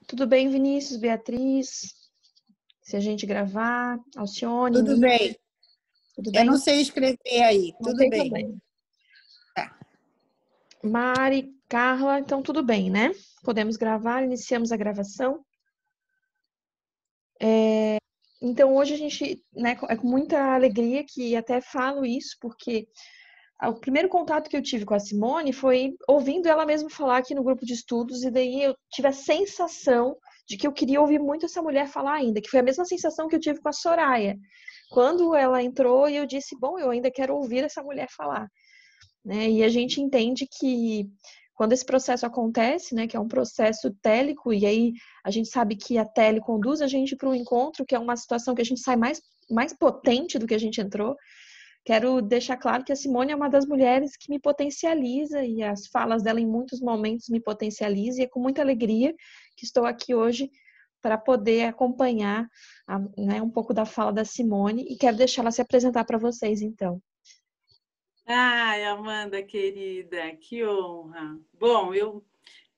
Tudo bem, Vinícius, Beatriz? Se a gente gravar, Alcione, Tudo Nívia, bem. tudo Eu bem? não sei escrever aí. Não Tudo tem bem. problema. Tá. Mari, Carla, então tudo bem, né? Podemos gravar, iniciamos a gravação. Então hoje a gente, né, é com muita alegria que até falo isso, porque o primeiro contato que eu tive com a Simone foi ouvindo ela mesma falar aqui no grupo de estudos, e daí eu tive a sensação de que eu queria ouvir muito essa mulher falar ainda, que foi a mesma sensação que eu tive com a Soraya. Quando ela entrou e eu disse, bom, eu ainda quero ouvir essa mulher falar, né? E a gente entende que quando esse processo acontece, né, que é um processo télico, e aí a gente sabe que a tele conduz a gente para um encontro, que é uma situação que a gente sai mais potente do que a gente entrou. Quero deixar claro que a Simone é uma das mulheres que me potencializa, e as falas dela em muitos momentos me potencializam, e é com muita alegria que estou aqui hoje para poder acompanhar né, um pouco da fala da Simone, e quero deixar ela se apresentar para vocês, então. Ai, Amanda, querida, que honra. Bom, eu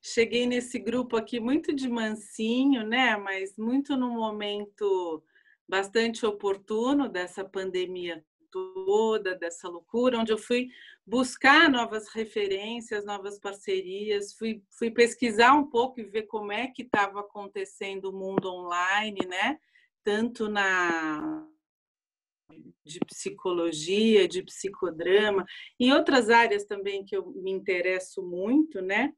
cheguei nesse grupo aqui muito de mansinho, né? Mas muito num momento bastante oportuno dessa pandemia toda, dessa loucura, onde eu fui buscar novas referências, novas parcerias, fui pesquisar um pouco e ver como é que estava acontecendo o mundo online, né? Tanto de psicologia, de psicodrama, em outras áreas também que eu me interesso muito, né?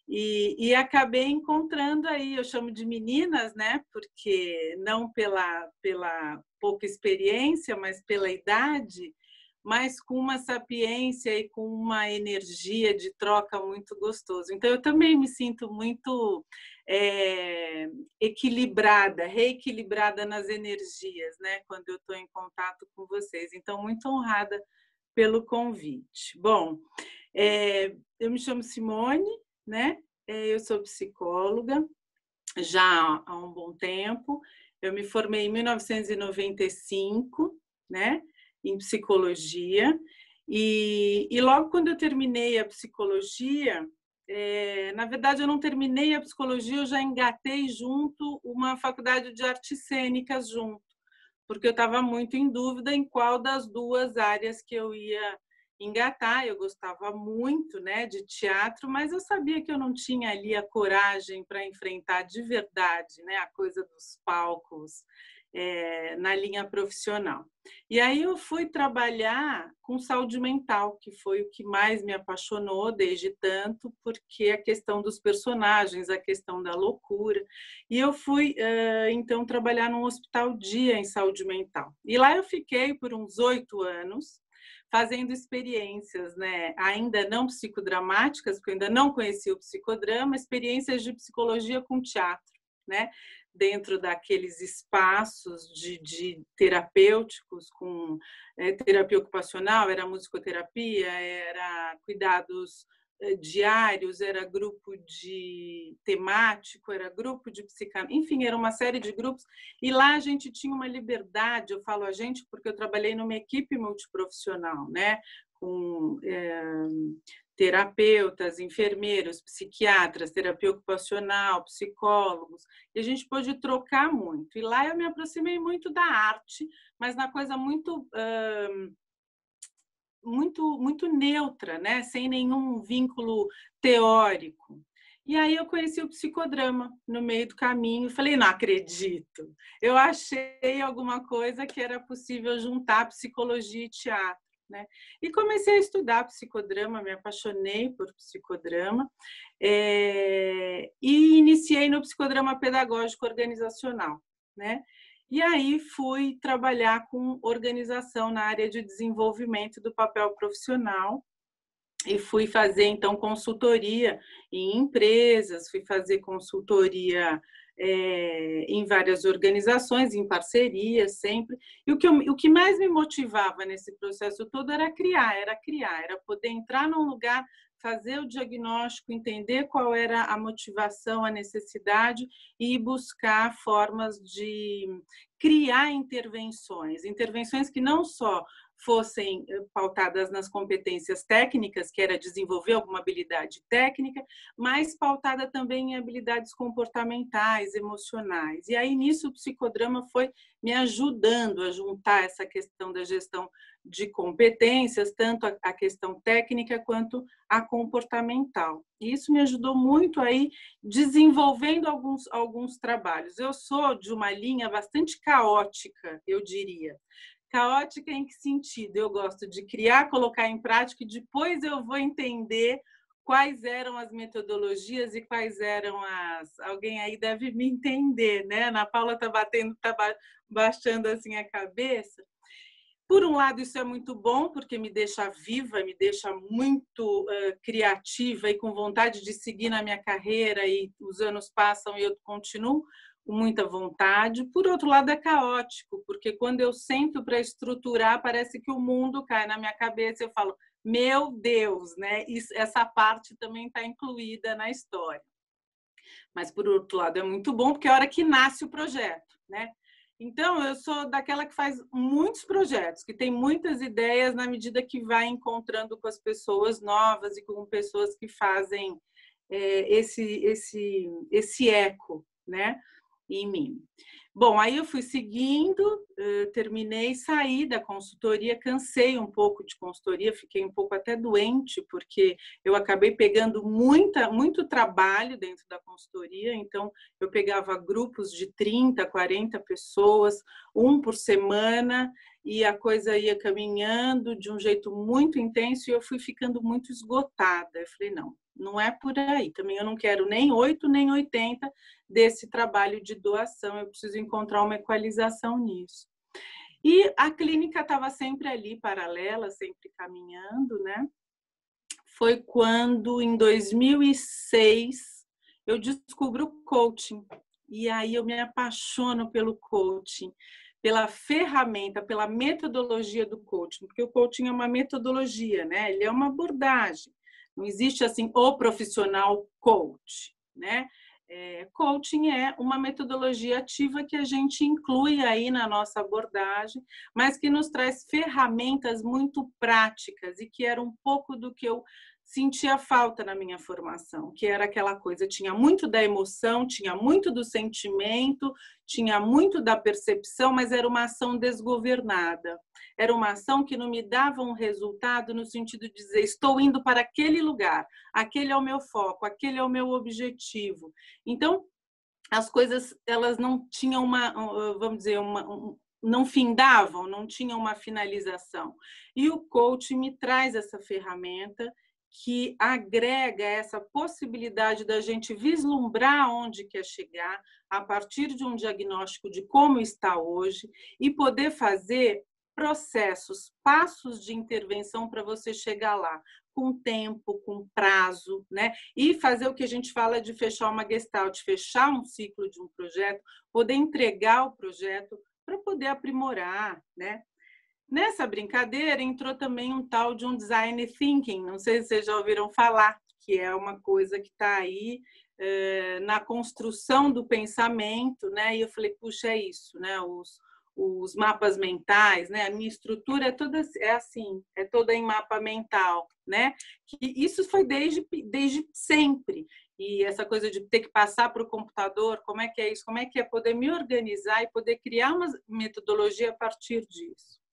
E acabei encontrando aí, eu chamo de meninas, né? Porque não pela pouca experiência, mas pela idade, mas com uma sapiência e com uma energia de troca muito gostoso. Então, eu também me sinto muito equilibrada, reequilibrada nas energias, né? Quando eu estou em contato com vocês. Então, muito honrada pelo convite. Bom, eu me chamo Simone, né? Eu sou psicóloga já há um bom tempo. Eu me formei em 1995, né? Em psicologia. E logo quando eu terminei a psicologia, na verdade eu não terminei a psicologia, eu já engatei junto uma faculdade de artes cênicas junto, porque eu estava muito em dúvida em qual das duas áreas que eu ia engatar. Eu gostava muito, né, de teatro, mas eu sabia que eu não tinha ali a coragem para enfrentar de verdade, né, a coisa dos palcos na linha profissional. E aí eu fui trabalhar com saúde mental, que foi o que mais me apaixonou desde tanto, porque a questão dos personagens, a questão da loucura. E eu fui, então, trabalhar num hospital dia em saúde mental. E lá eu fiquei por uns 8 anos, fazendo experiências, né, ainda não psicodramáticas, porque eu ainda não conhecia o psicodrama, experiências de psicologia com teatro, né, dentro daqueles espaços de terapêuticos, com terapia ocupacional, era musicoterapia, era cuidados diários, era grupo de temático, era grupo de psicanálise, enfim, era uma série de grupos. E lá a gente tinha uma liberdade, eu falo a gente porque eu trabalhei numa equipe multiprofissional, né? Com terapeutas, enfermeiros, psiquiatras, terapia ocupacional, psicólogos, e a gente pôde trocar muito. E lá eu me aproximei muito da arte, mas na coisa muito neutra, né? Sem nenhum vínculo teórico. E aí eu conheci o psicodrama no meio do caminho e falei, não acredito, eu achei alguma coisa que era possível juntar psicologia e teatro, né? E comecei a estudar psicodrama, me apaixonei por psicodrama e iniciei no psicodrama pedagógico organizacional, né? E aí fui trabalhar com organização na área de desenvolvimento do papel profissional e fui fazer, então, consultoria em empresas, fui fazer consultoria em várias organizações, em parcerias sempre. E o que mais me motivava nesse processo todo era criar, era poder entrar num lugar, fazer o diagnóstico, entender qual era a motivação, a necessidade e buscar formas de criar intervenções que não só fossem pautadas nas competências técnicas, que era desenvolver alguma habilidade técnica, mas pautada também em habilidades comportamentais, emocionais. E aí, nisso, o psicodrama foi me ajudando a juntar essa questão da gestão de competências, tanto a questão técnica quanto a comportamental. E isso me ajudou muito aí desenvolvendo alguns trabalhos. Eu sou de uma linha bastante caótica, eu diria. Caótica em que sentido? Eu gosto de criar, colocar em prática e depois eu vou entender quais eram as metodologias e quais eram as... Alguém aí deve me entender, né? Ana Paula está baixando assim a cabeça. Por um lado, isso é muito bom, porque me deixa viva, me deixa muito criativa e com vontade de seguir na minha carreira, e os anos passam e eu continuo com muita vontade. Por outro lado, é caótico, porque quando eu sento para estruturar, parece que o mundo cai na minha cabeça e eu falo, meu Deus, né? Essa parte também está incluída na história. Mas, por outro lado, é muito bom, porque é a hora que nasce o projeto, né? Então, eu sou daquela que faz muitos projetos, que tem muitas ideias na medida que vai encontrando com as pessoas novas e com pessoas que fazem esse eco, né, em mim. Bom, aí eu fui seguindo, terminei, saí da consultoria, cansei um pouco de consultoria, fiquei um pouco até doente, porque eu acabei pegando muito trabalho dentro da consultoria, então eu pegava grupos de 30, 40 pessoas, um por semana, e a coisa ia caminhando de um jeito muito intenso e eu fui ficando muito esgotada. Eu falei, não é por aí, também eu não quero nem 8, nem 80 desse trabalho de doação, eu preciso encontrar uma equalização nisso. E a clínica estava sempre ali, paralela, sempre caminhando, né? Foi quando, em 2006, eu descubro o coaching. E aí eu me apaixono pelo coaching, pela ferramenta, pela metodologia do coaching, porque o coaching é uma metodologia, né? Ele é uma abordagem. Não existe assim o profissional coach, né? Coaching é uma metodologia ativa que a gente inclui aí na nossa abordagem, mas que nos traz ferramentas muito práticas e que era um pouco do que eu sentia falta na minha formação, que era aquela coisa, tinha muito da emoção, tinha muito do sentimento, tinha muito da percepção, mas era uma ação desgovernada. Era uma ação que não me dava um resultado no sentido de dizer, estou indo para aquele lugar, aquele é o meu foco, aquele é o meu objetivo. Então, as coisas, elas não tinham vamos dizer, não findavam, não tinham uma finalização. E o coach me traz essa ferramenta que agrega essa possibilidade da gente vislumbrar onde quer chegar a partir de um diagnóstico de como está hoje e poder fazer processos, passos de intervenção para você chegar lá, com tempo, com prazo, né? E fazer o que a gente fala de fechar uma gestalt, fechar um ciclo de um projeto, poder entregar o projeto para poder aprimorar, né? Nessa brincadeira entrou também um tal de um design thinking, não sei se vocês já ouviram falar, que é uma coisa que está aí na construção do pensamento, né? E eu falei, puxa, é isso, né? Os mapas mentais, né? A minha estrutura é toda em mapa mental, né? Que isso foi desde sempre. E essa coisa de ter que passar para o computador, como é que é isso? Como é que é poder me organizar e poder criar uma metodologia a partir disso?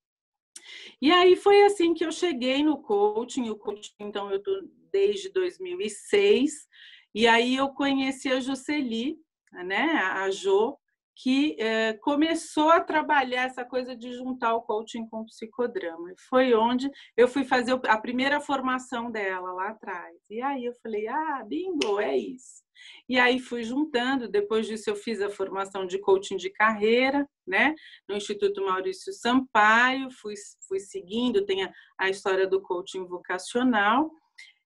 E aí foi assim que eu cheguei no coaching. O coaching, então, eu estou desde 2006. E aí eu conheci a Jocely, né? A Jo, que começou a trabalhar essa coisa de juntar o coaching com o psicodrama. E foi onde eu fui fazer a primeira formação dela lá atrás. E aí eu falei, bingo, é isso. E aí fui juntando, depois disso eu fiz a formação de coaching de carreira, né, no Instituto Maurício Sampaio, fui seguindo, tem a história do coaching vocacional.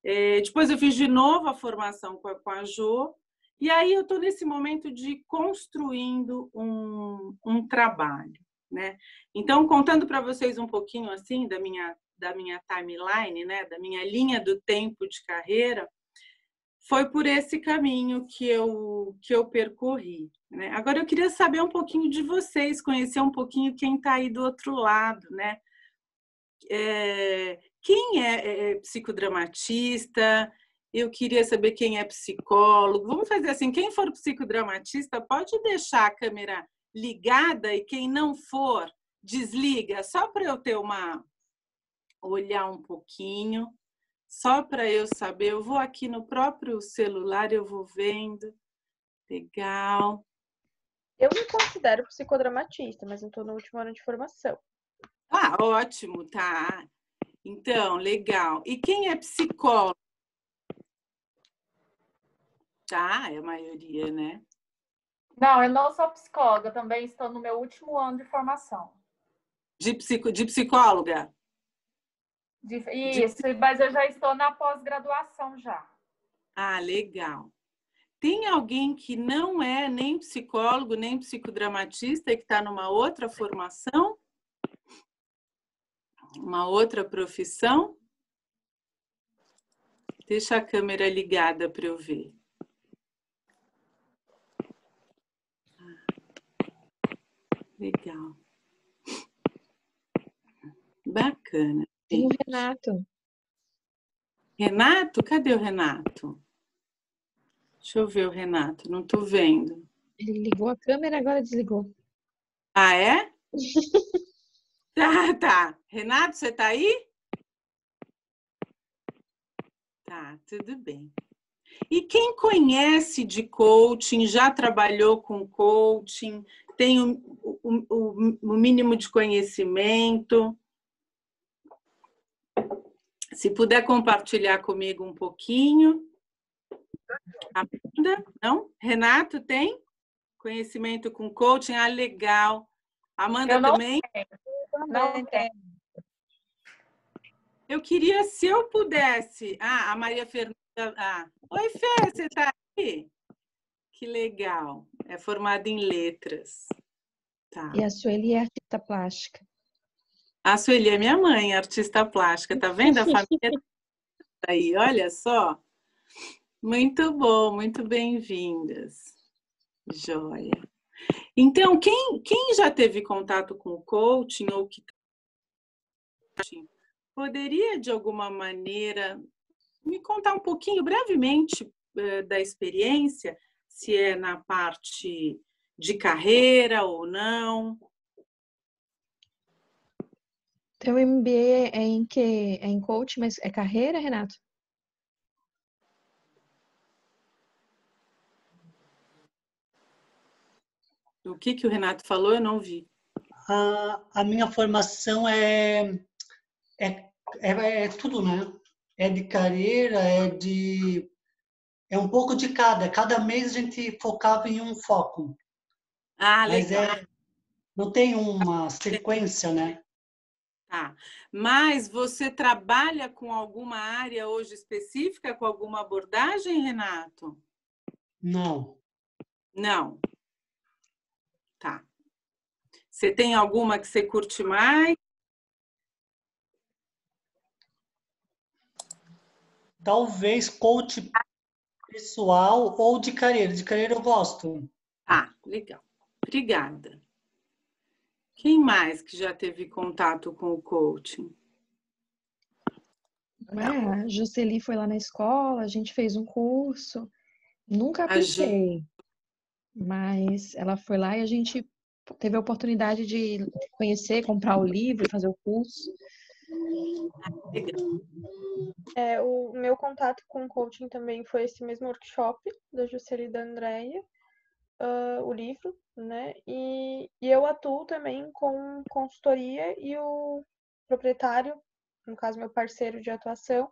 Depois eu fiz de novo a formação com a Jo, e aí eu estou nesse momento de construindo um trabalho, né? Então, contando para vocês um pouquinho assim da minha timeline, né, da minha linha do tempo de carreira, foi por esse caminho que eu percorri, né? Agora eu queria saber um pouquinho de vocês, conhecer um pouquinho quem está aí do outro lado, né? quem é psicodramatista? Eu queria saber quem é psicólogo. Vamos fazer assim, quem for psicodramatista pode deixar a câmera ligada e quem não for, desliga, só para eu ter olhar um pouquinho, só para eu saber. Eu vou aqui no próprio celular, eu vou vendo. Legal. Eu me considero psicodramatista, mas eu estou no último ano de formação. Ah, ótimo, tá. Então, legal. E quem é psicólogo? Tá, é a maioria, né? Não, eu não sou psicóloga, também estou no meu último ano de formação. De psicóloga? Isso, mas eu já estou na pós-graduação já. Ah, legal. Tem alguém que não é nem psicólogo, nem psicodramatista e que está numa outra formação? Uma outra profissão? Deixa a câmera ligada para eu ver. Legal. Bacana. Tem o Renato. Renato? Cadê o Renato? Deixa eu ver o Renato, não estou vendo. Ele ligou a câmera, agora desligou. Ah, é? Tá. Renato, você está aí? Tá, tudo bem. E quem conhece de coaching, já trabalhou com coaching, tem o mínimo de conhecimento? Se puder compartilhar comigo um pouquinho. Amanda? Não? Renato tem conhecimento com coaching? Ah, legal. Amanda também? Não tem. Eu queria, se eu pudesse... Ah, a Maria Fernanda... Ah. Oi, Fê, você está aí? Que legal. É formada em letras. Tá. E a Sueli é artista plástica. A Sueli é minha mãe, artista plástica. Tá vendo? A família tá aí, olha só. Muito bom, muito bem-vindas. Joia. Então, quem já teve contato com o coaching ou que poderia, de alguma maneira, me contar um pouquinho, brevemente, da experiência, se é na parte de carreira ou não? Teu MBA é em quê? É em coaching, mas é carreira, Renato? O que o Renato falou, eu não vi. A minha formação é tudo, né? É de carreira, é um pouco de cada. Cada mês a gente focava em um foco. Ah, Mas legal. não tem uma sequência, né? Tá. Mas você trabalha com alguma área hoje específica, com alguma abordagem, Renato? Não. Não. Tá. Você tem alguma que você curte mais? Talvez coach pessoal ou de carreira. De carreira eu gosto. Ah, legal. Obrigada. Quem mais que já teve contato com o coaching? A Jocely foi lá na escola, a gente fez um curso. Nunca A Ju. apliquei, mas ela foi lá e a gente teve a oportunidade de conhecer, comprar o livro, fazer o curso. Legal. O meu contato com o coaching também foi esse mesmo workshop da Juscelia e da Andrea, o livro, né? E eu atuo também com consultoria e o proprietário, no caso meu parceiro de atuação,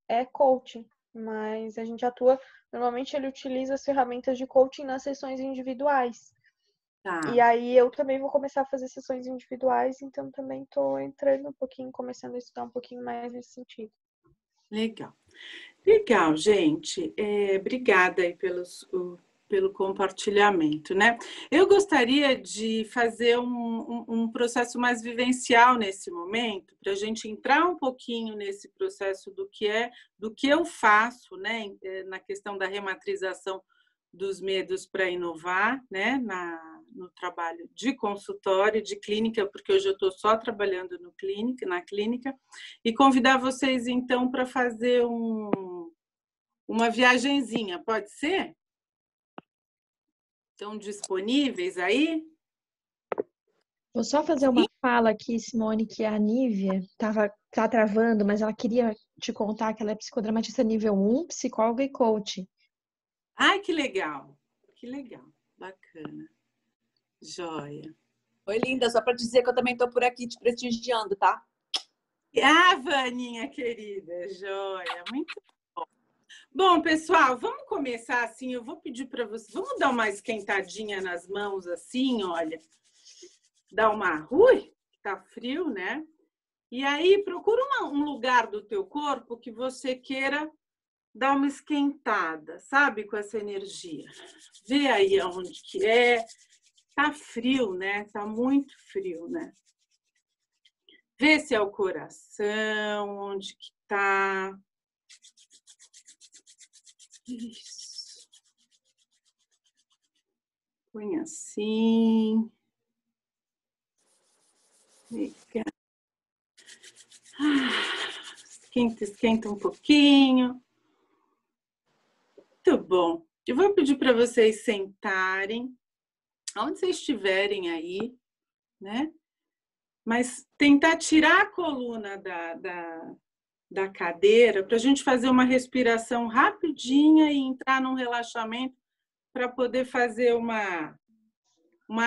é coaching, mas a gente atua, normalmente ele utiliza as ferramentas de coaching nas sessões individuais. Tá. E aí eu também vou começar a fazer sessões individuais, então também estou entrando um pouquinho, começando a estudar um pouquinho mais nesse sentido. Legal. Legal, gente. Obrigada aí pelo compartilhamento, né? Eu gostaria de fazer um processo mais vivencial nesse momento, para a gente entrar um pouquinho nesse processo do que eu faço, né? Na questão da rematrização dos medos para inovar, né, no trabalho de consultório, de clínica, porque hoje eu estou só trabalhando na clínica, e convidar vocês, então, para fazer uma viagenzinha, pode ser? Estão disponíveis aí? Vou só fazer uma fala aqui, Simone, que a Nívia tá travando, mas ela queria te contar que ela é psicodramatista nível 1, psicóloga e coach. Ai, que legal, bacana. Joia. Oi, linda, só para dizer que eu também estou por aqui te prestigiando, tá? Ah, Vaninha querida, joia, muito bom. Bom, pessoal, vamos começar assim, eu vou pedir para vocês, vamos dar uma esquentadinha nas mãos assim, olha. Dá uma... Ui, tá frio, né? E aí, procura um lugar do teu corpo que você queira dar uma esquentada, sabe? Com essa energia. Vê aí aonde que é. Tá frio, né? Tá muito frio, né? Vê se é o coração, onde que tá. Isso. Põe assim. Esquenta um pouquinho. Muito bom. Eu vou pedir para vocês sentarem, onde vocês estiverem aí, né? Mas tentar tirar a coluna da cadeira para a gente fazer uma respiração rapidinha e entrar num relaxamento para poder fazer uma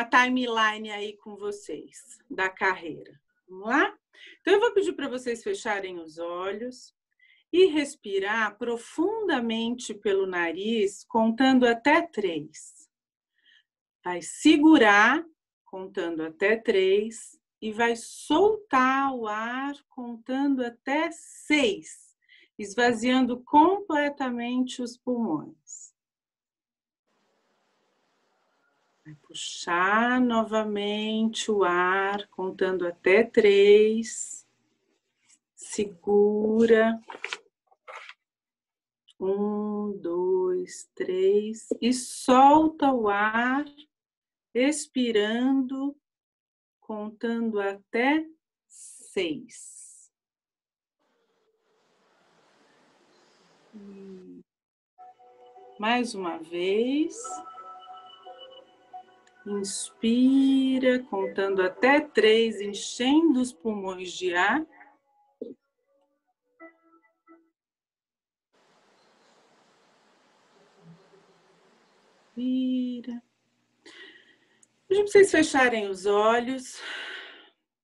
timeline aí com vocês da carreira. Vamos lá? Então, eu vou pedir para vocês fecharem os olhos e respirar profundamente pelo nariz, contando até 3. Vai segurar, contando até 3, e vai soltar o ar, contando até 6, esvaziando completamente os pulmões. Vai puxar novamente o ar, contando até 3. Segura. 1, 2, 3. E solta o ar, expirando, contando até 6. Mais uma vez. Inspira, contando até 3, enchendo os pulmões de ar. Inspira. Pedi para vocês fecharem os olhos.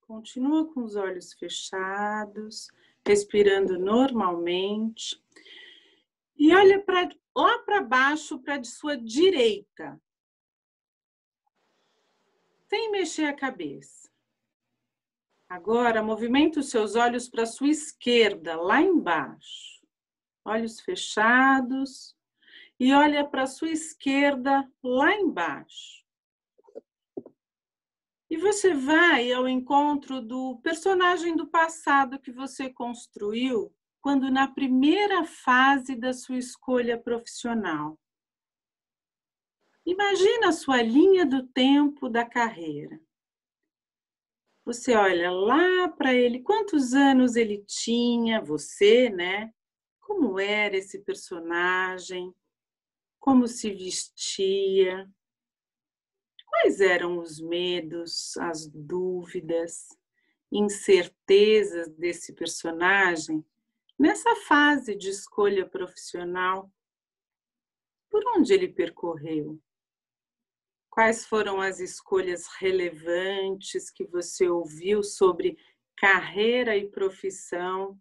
Continua com os olhos fechados, respirando normalmente. E olha lá para baixo, para a sua direita. Sem mexer a cabeça. Agora, movimenta os seus olhos para a sua esquerda, lá embaixo. Olhos fechados. E olha para a sua esquerda, lá embaixo. E você vai ao encontro do personagem do passado que você construiu quando na primeira fase da sua escolha profissional. Imagina a sua linha do tempo da carreira. Você olha lá para ele, quantos anos ele tinha, você, né? Como era esse personagem? Como se vestia? Quais eram os medos, as dúvidas, incertezas desse personagem nessa fase de escolha profissional? Por onde ele percorreu? Quais foram as escolhas relevantes que você ouviu sobre carreira e profissão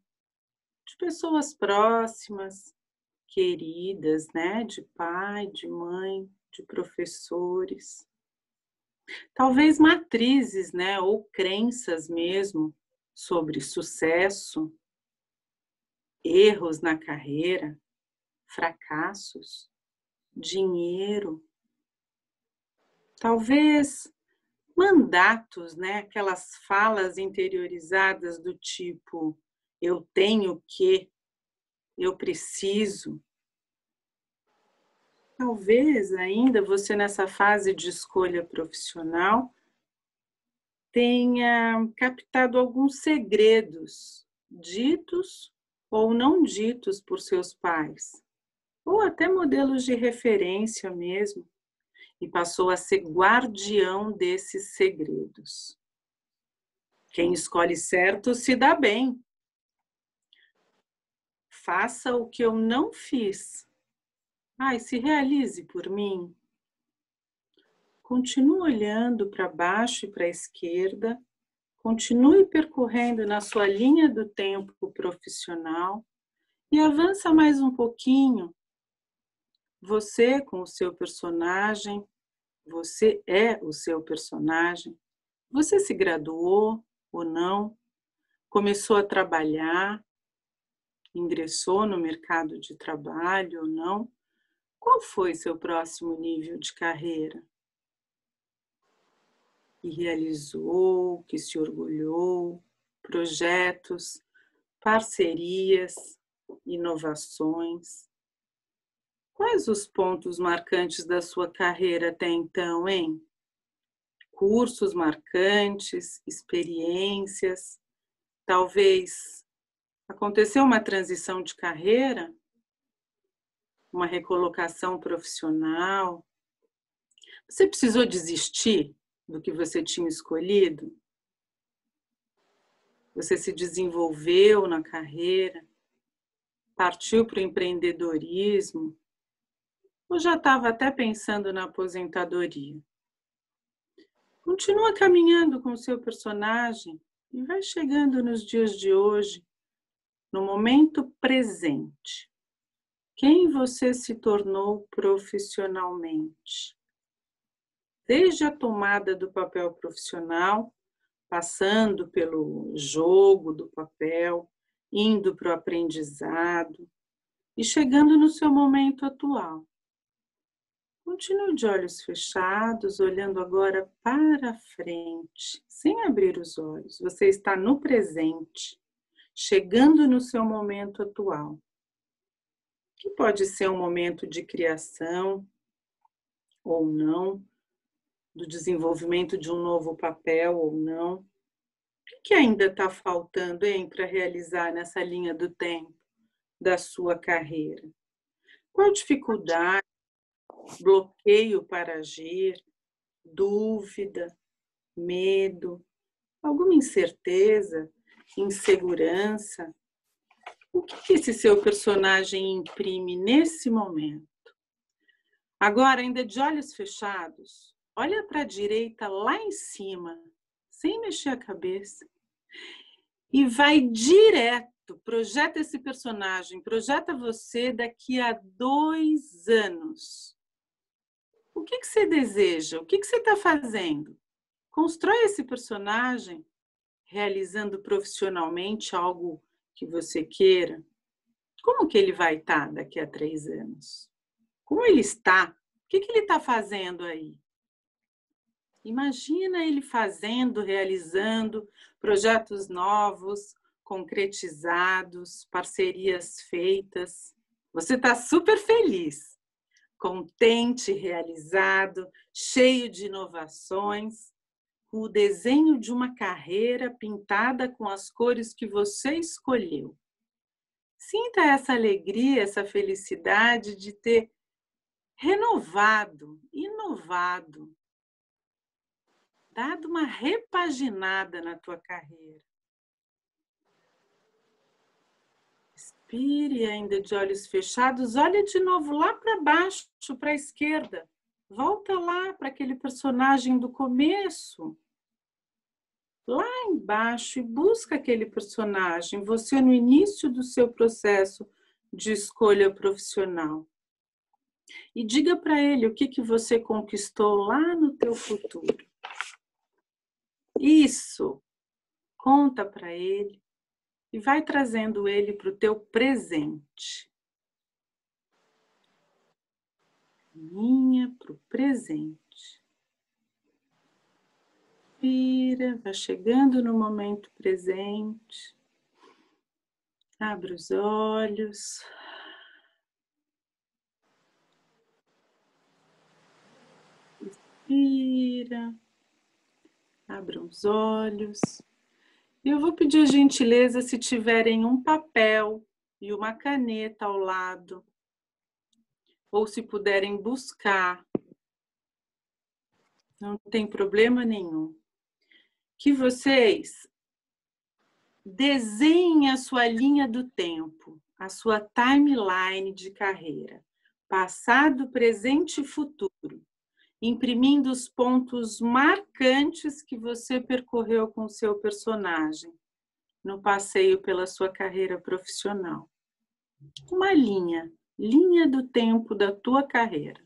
de pessoas próximas, queridas, né? De pai, de mãe, de professores. Talvez matrizes, né? Ou crenças mesmo sobre sucesso, erros na carreira, fracassos, dinheiro. Talvez mandatos, né? Aquelas falas interiorizadas do tipo, eu tenho que, eu preciso. talvez ainda você nessa fase de escolha profissional tenha captado alguns segredos ditos ou não ditos por seus pais, ou até modelos de referência mesmo, e passou a ser guardião desses segredos. Quem escolhe certo se dá bem. Faça o que eu não fiz. Ai, se realize por mim. Continue olhando para baixo e para a esquerda. Continue percorrendo na sua linha do tempo profissional e avança mais um pouquinho. Você com o seu personagem, você é o seu personagem. Você se graduou ou não? Começou a trabalhar? Ingressou no mercado de trabalho ou não? Qual foi seu próximo nível de carreira? Que realizou, que se orgulhou, projetos, parcerias, inovações. Quais os pontos marcantes da sua carreira até então, hein? Cursos marcantes, experiências, talvez aconteceu uma transição de carreira, uma recolocação profissional. Você precisou desistir do que você tinha escolhido? Você se desenvolveu na carreira? Partiu para o empreendedorismo? Ou já estava até pensando na aposentadoria? Continua caminhando com o seu personagem e vai chegando nos dias de hoje, no momento presente. Quem você se tornou profissionalmente? Desde a tomada do papel profissional, passando pelo jogo do papel, indo para o aprendizado e chegando no seu momento atual. Continue de olhos fechados, olhando agora para frente, sem abrir os olhos. Você está no presente, chegando no seu momento atual. Que pode ser um momento de criação ou não, do desenvolvimento de um novo papel ou não. O que ainda está faltando, hein, para realizar nessa linha do tempo da sua carreira? Qual dificuldade, bloqueio para agir, dúvida, medo, alguma incerteza, insegurança? O que esse seu personagem imprime nesse momento? Agora, ainda de olhos fechados, olha para a direita lá em cima, sem mexer a cabeça, e vai direto, projeta esse personagem, projeta você daqui a 2 anos. O que você deseja? O que você está fazendo? Constrói esse personagem, realizando profissionalmente algo que você queira. Como que ele vai estar daqui a 3 anos? Como ele está? O que ele está fazendo aí? Imagina ele fazendo, realizando projetos novos, concretizados, parcerias feitas. Você está super feliz, contente, realizado, cheio de inovações, com o desenho de uma carreira pintada com as cores que você escolheu. Sinta essa alegria, essa felicidade de ter renovado, inovado, dado uma repaginada na tua carreira. Respire ainda de olhos fechados, olha de novo lá para baixo, para a esquerda. Volta lá para aquele personagem do começo. Lá embaixo e busca aquele personagem, você no início do seu processo de escolha profissional. E diga para ele o que você conquistou lá no teu futuro. Isso, conta para ele e vai trazendo ele para o teu presente. Caminha para o presente. Respira, vai chegando no momento presente. Abre os olhos. Respira. Abram os olhos. E eu vou pedir a gentileza, se tiverem um papel e uma caneta ao lado, ou se puderem buscar, não tem problema nenhum, que vocês desenhem a sua linha do tempo, a sua timeline de carreira, passado, presente e futuro, imprimindo os pontos marcantes que você percorreu com o seu personagem no passeio pela sua carreira profissional. Uma linha do tempo da tua carreira.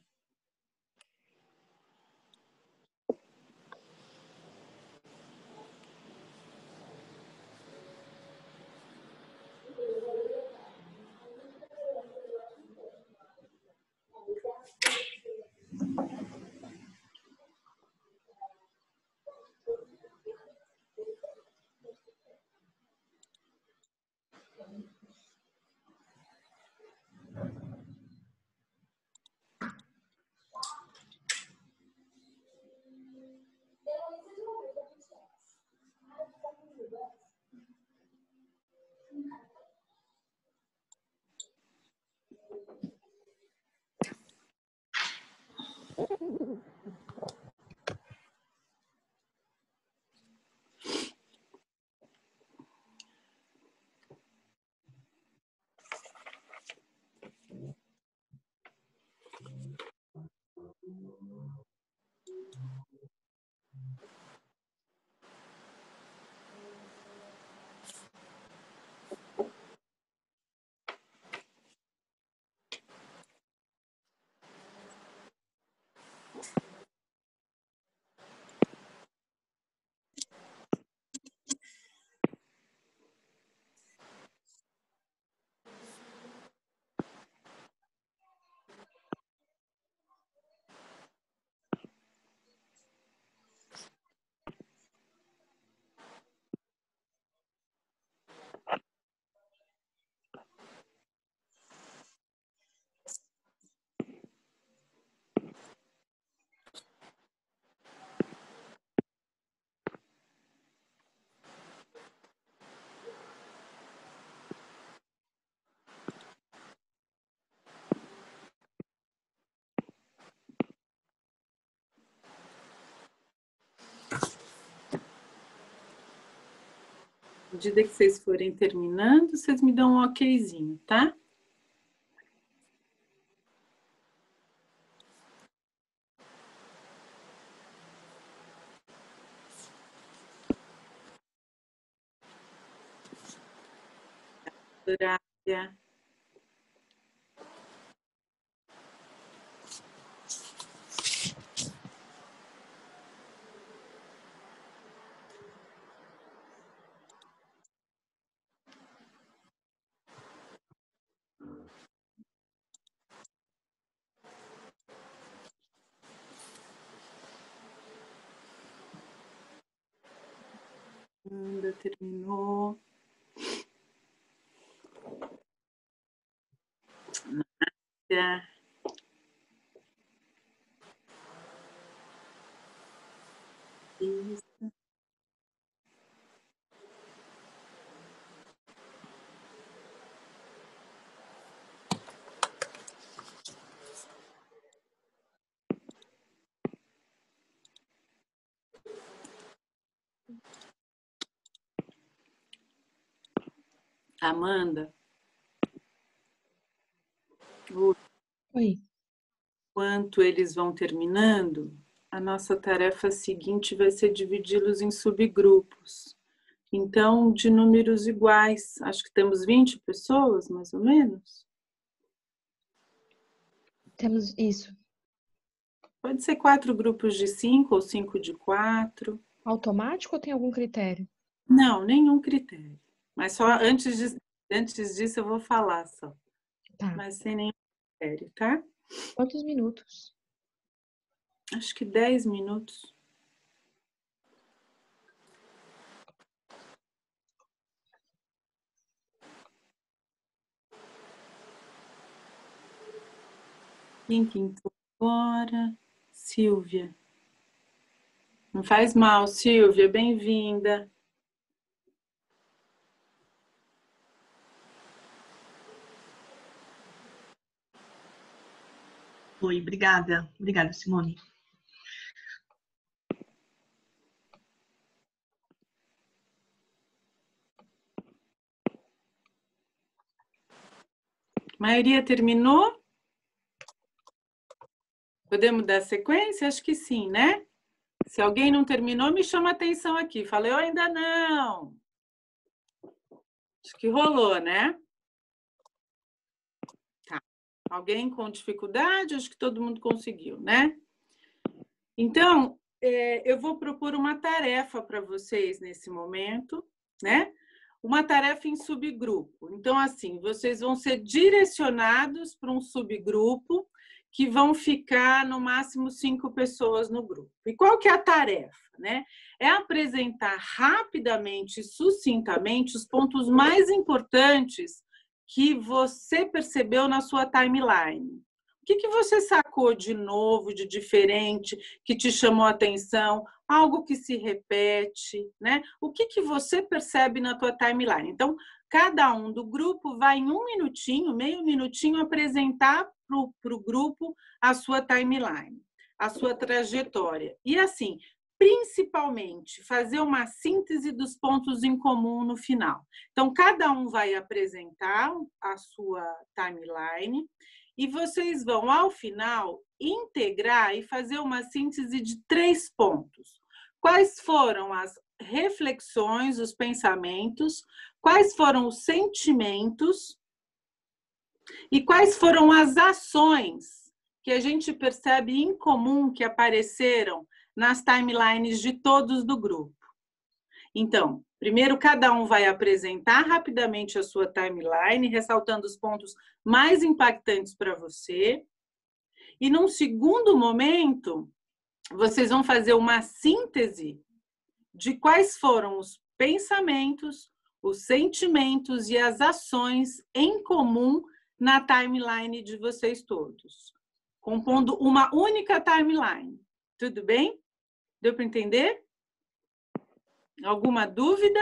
À medida que vocês forem terminando, vocês me dão um okzinho, tá? Soraya. Ainda terminou. Nádia. Isso. Amanda. Oi. Enquanto eles vão terminando, a nossa tarefa seguinte vai ser dividi-los em subgrupos. Então, de números iguais, acho que temos 20 pessoas, mais ou menos. Temos isso. Pode ser 4 grupos de 5 ou 5 de 4. Automático ou tem algum critério? Não, nenhum critério. Mas só antes disso eu vou falar só. Tá. Mas sem nenhum critério, tá? Quantos minutos? Acho que 10 minutos. Quem pintou agora? Silvia. Não faz mal, Silvia, bem-vinda. Oi, obrigada. Obrigada, Simone. A maioria terminou? Podemos dar sequência? Acho que sim, né? Se alguém não terminou, me chama a atenção aqui. Fala, eu ainda não. Acho que rolou, né? Tá. Alguém com dificuldade? Acho que todo mundo conseguiu, né? Então, eu vou propor uma tarefa para vocês nesse momento, né? Uma tarefa em subgrupo. Então, assim, vocês vão ser direcionados para um subgrupo que vão ficar no máximo 5 pessoas no grupo. E qual que é a tarefa, né? É apresentar rapidamente e sucintamente os pontos mais importantes que você percebeu na sua timeline. O que você sacou de novo, de diferente, que te chamou a atenção? Algo que se repete, né? O que você percebe na tua timeline? Então, cada um do grupo vai em 1 minutinho, meio minutinho, apresentar para o grupo a sua timeline, a sua trajetória. E assim, principalmente, fazer uma síntese dos pontos em comum no final. Então, cada um vai apresentar a sua timeline e vocês vão, ao final, integrar e fazer uma síntese de 3 pontos. Quais foram as reflexões, os pensamentos, quais foram os sentimentos e quais foram as ações que a gente percebe em comum que apareceram nas timelines de todos do grupo. Então, primeiro cada um vai apresentar rapidamente a sua timeline, ressaltando os pontos mais impactantes para você. E num segundo momento, vocês vão fazer uma síntese de quais foram os pensamentos, os sentimentos e as ações em comum na timeline de vocês todos, compondo uma única timeline. Tudo bem? Deu para entender? Alguma dúvida?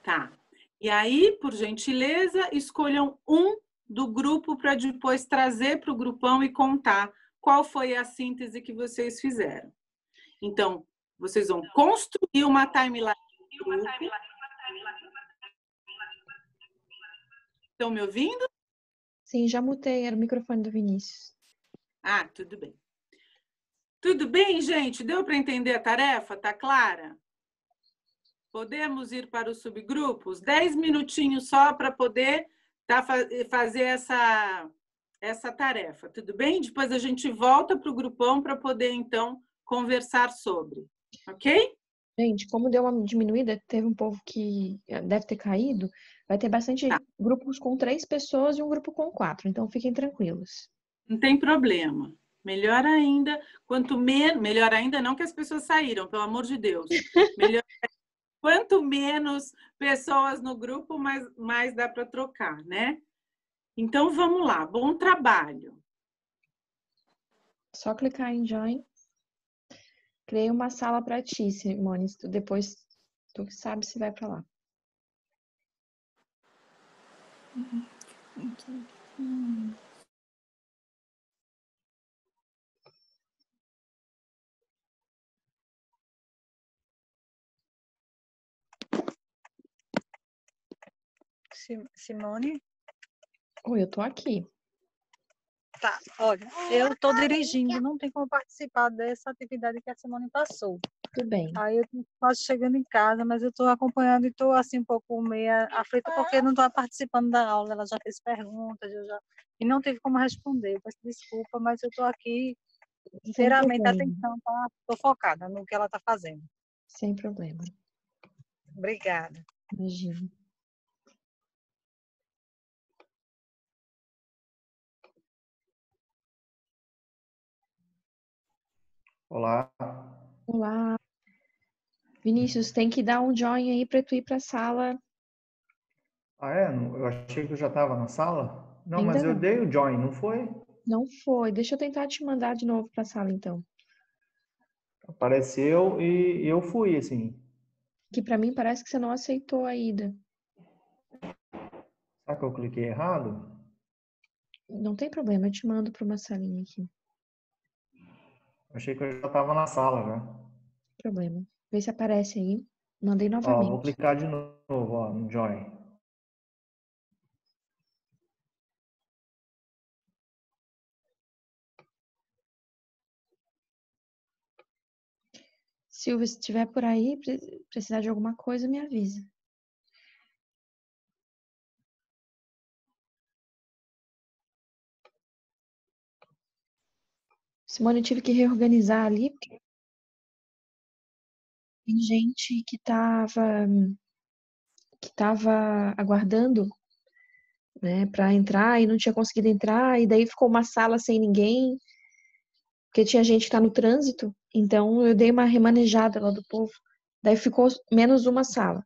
Tá. E aí, por gentileza, escolham um do grupo para depois trazer para o grupão e contar qual foi a síntese que vocês fizeram. Então, vocês vão construir uma timeline do grupo. Estão me ouvindo? Sim, já mutei, era o microfone do Vinícius. Ah, tudo bem. Tudo bem, gente? Deu para entender a tarefa? Tá clara? Podemos ir para os subgrupos? 10 minutinhos só para poder fazer essa tarefa, tudo bem? Depois a gente volta para o grupão para poder, então, conversar sobre, ok? Gente, como deu uma diminuída, teve um povo que deve ter caído, vai ter bastante grupos com 3 pessoas e um grupo com 4, então fiquem tranquilos. Não tem problema. Melhor ainda, melhor ainda não que as pessoas saíram, pelo amor de Deus. Quanto menos pessoas no grupo, mais dá para trocar, né? Então, vamos lá. Bom trabalho. Só clicar em Join. Criei uma sala para ti, Simone. Depois tu que sabe se vai para lá. Simone? Oi, eu tô aqui. Tá, olha, eu estou dirigindo, não tem como participar dessa atividade que a Simone passou. Tudo bem. Aí eu estou quase chegando em casa, mas eu estou acompanhando e estou assim um pouco meio aflita porque não estou participando da aula. Ela já fez perguntas, e não teve como responder. Eu peço desculpa, mas eu estou aqui inteiramente atenção, tá? Estou focada no que ela está fazendo. Sem problema. Obrigada. Imagina. Olá. Olá. Vinícius, tem que dar um join aí para tu ir para a sala. Ah, é? Eu achei que eu já estava na sala. Não, Ainda mas eu não. dei o join, não foi? Não foi. Deixa eu tentar te mandar de novo para a sala, então. Apareceu e eu fui, assim. Que pra mim parece que você não aceitou a ida. Será que eu cliquei errado? Não tem problema, eu te mando para uma salinha aqui. Não Achei que eu já estava na sala já. tem problema. Vê se aparece aí. Mandei Ó, vou novamente. clicar de novo, ó, no Join. Silvia, se estiver por aí, precisar de alguma coisa, me avisa. Simone, eu tive que reorganizar ali, porque tem gente que tava aguardando, né, para entrar e não tinha conseguido entrar, e daí ficou uma sala sem ninguém, porque tinha gente que tá no trânsito, então eu dei uma remanejada lá do povo. Daí ficou menos uma sala.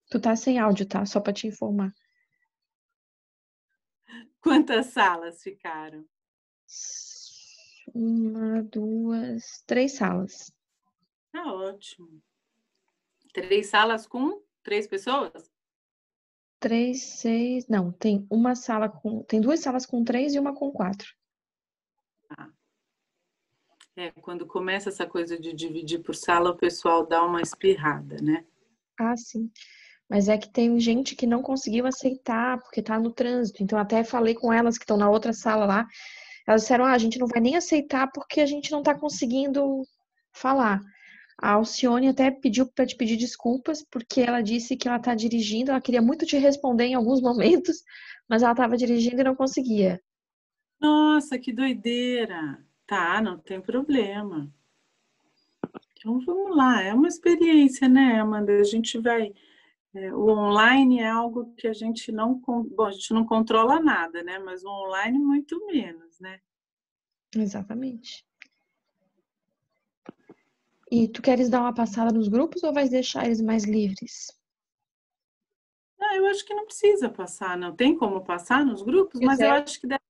Tu tá sem áudio, tá? Só para te informar. Quantas salas ficaram? Uma, duas, três salas. Tá ótimo. 3 salas com 3 pessoas? Três, seis. Não, tem uma sala com. Tem duas salas com três e uma com quatro. Quando começa essa coisa de dividir por sala, o pessoal dá uma espirrada, né? Ah, sim. Mas é que tem gente que não conseguiu aceitar porque tá no trânsito. Então, até falei com elas que estão na outra sala lá. Elas disseram: a gente não vai nem aceitar porque a gente não tá conseguindo falar. A Alcione até pediu para te pedir desculpas porque ela disse que ela tá dirigindo. Ela queria muito te responder em alguns momentos, mas ela estava dirigindo e não conseguia. Nossa, que doideira! Tá, não tem problema. Então vamos lá, é uma experiência, né, Amanda? A gente vai. O online é algo que a gente não. Bom, a gente não controla nada, né? Mas o online, muito menos, né? Exatamente. E tu queres dar uma passada nos grupos ou vais deixar eles mais livres? Ah, eu acho que não precisa passar, não. Tem como passar nos grupos, mas eu acho que deve.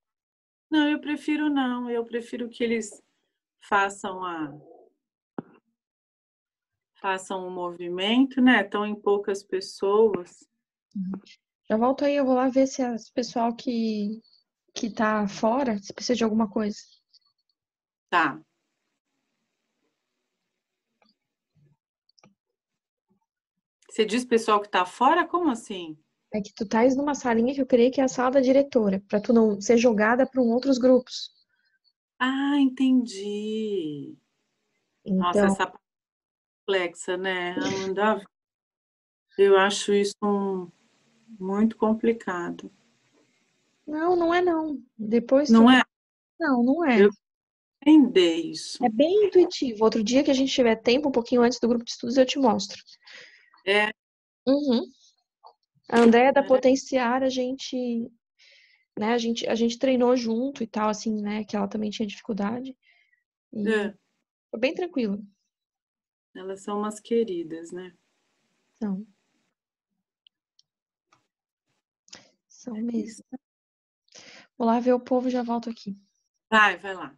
Não, eu prefiro não. Eu prefiro que eles façam façam um movimento, né? Estão em poucas pessoas. Já volto aí, eu vou lá ver se o pessoal que tá fora, se precisa de alguma coisa. Tá. Você diz pessoal que tá fora? Como assim? É que tu tais numa salinha que eu criei que é a sala da diretora, pra tu não ser jogada para outros grupos. Ah, entendi. Nossa, Então, essa parte complexa, né, Amanda? Eu acho isso muito complicado. não é não. Depois tu. Não é? Não é. Eu entender isso. É bem intuitivo. Outro dia que a gente tiver tempo, um pouquinho antes do grupo de estudos, eu te mostro. É. Uhum. A Andréia da Potenciar, a gente, né, a gente treinou junto e tal, assim, né, que ela também tinha dificuldade. E foi bem tranquilo. Elas são umas queridas, né? São. São mesmo. Vou lá ver o povo e já volto aqui. Vai lá.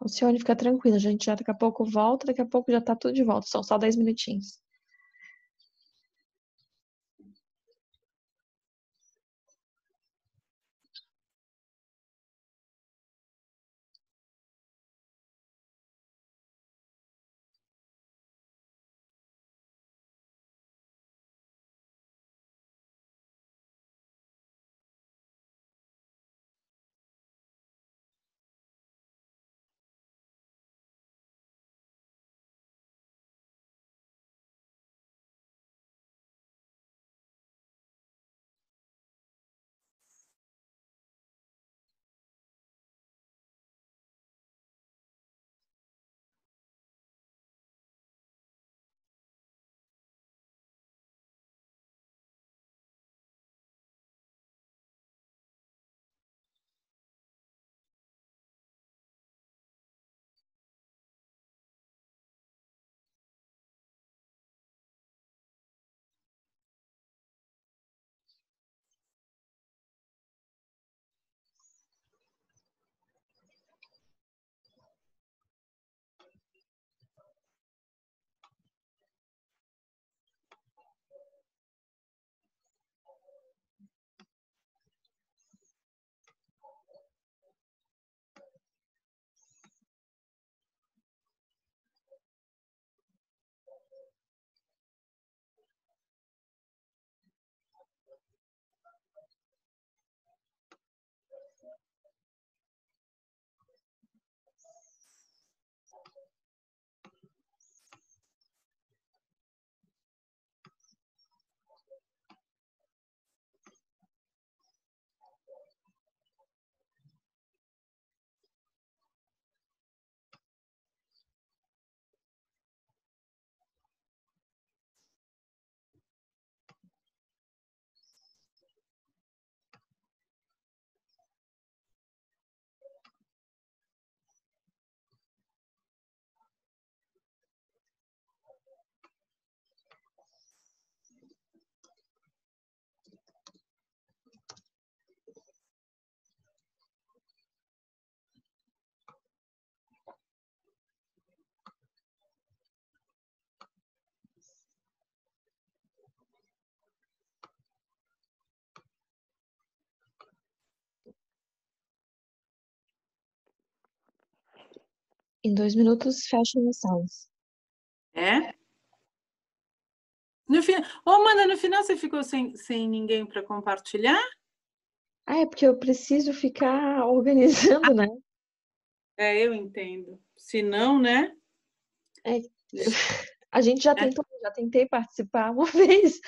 Alcione, fica tranquila, a gente já daqui a pouco volta, daqui a pouco já tá tudo de volta, são só 10 minutinhos. Em 2 minutos, fecha as salas. É? No final... Ô, Amanda, no final você ficou sem ninguém para compartilhar? Ah, é porque eu preciso ficar organizando, né? É, eu entendo. Se não, né? É, a gente já tentei participar uma vez.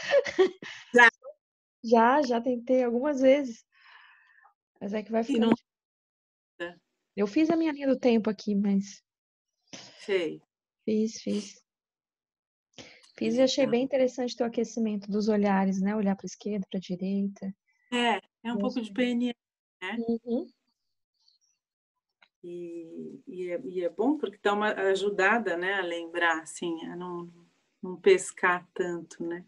Já tentei algumas vezes. Mas é que vai ficando. Eu fiz a minha linha do tempo aqui, mas. Sei. Fiz e achei bem interessante o aquecimento dos olhares, né? Olhar para a esquerda, para a direita. É um pouco de PNL, né? Uhum. E é bom porque dá uma ajudada, né, a lembrar, assim, a não pescar tanto, né?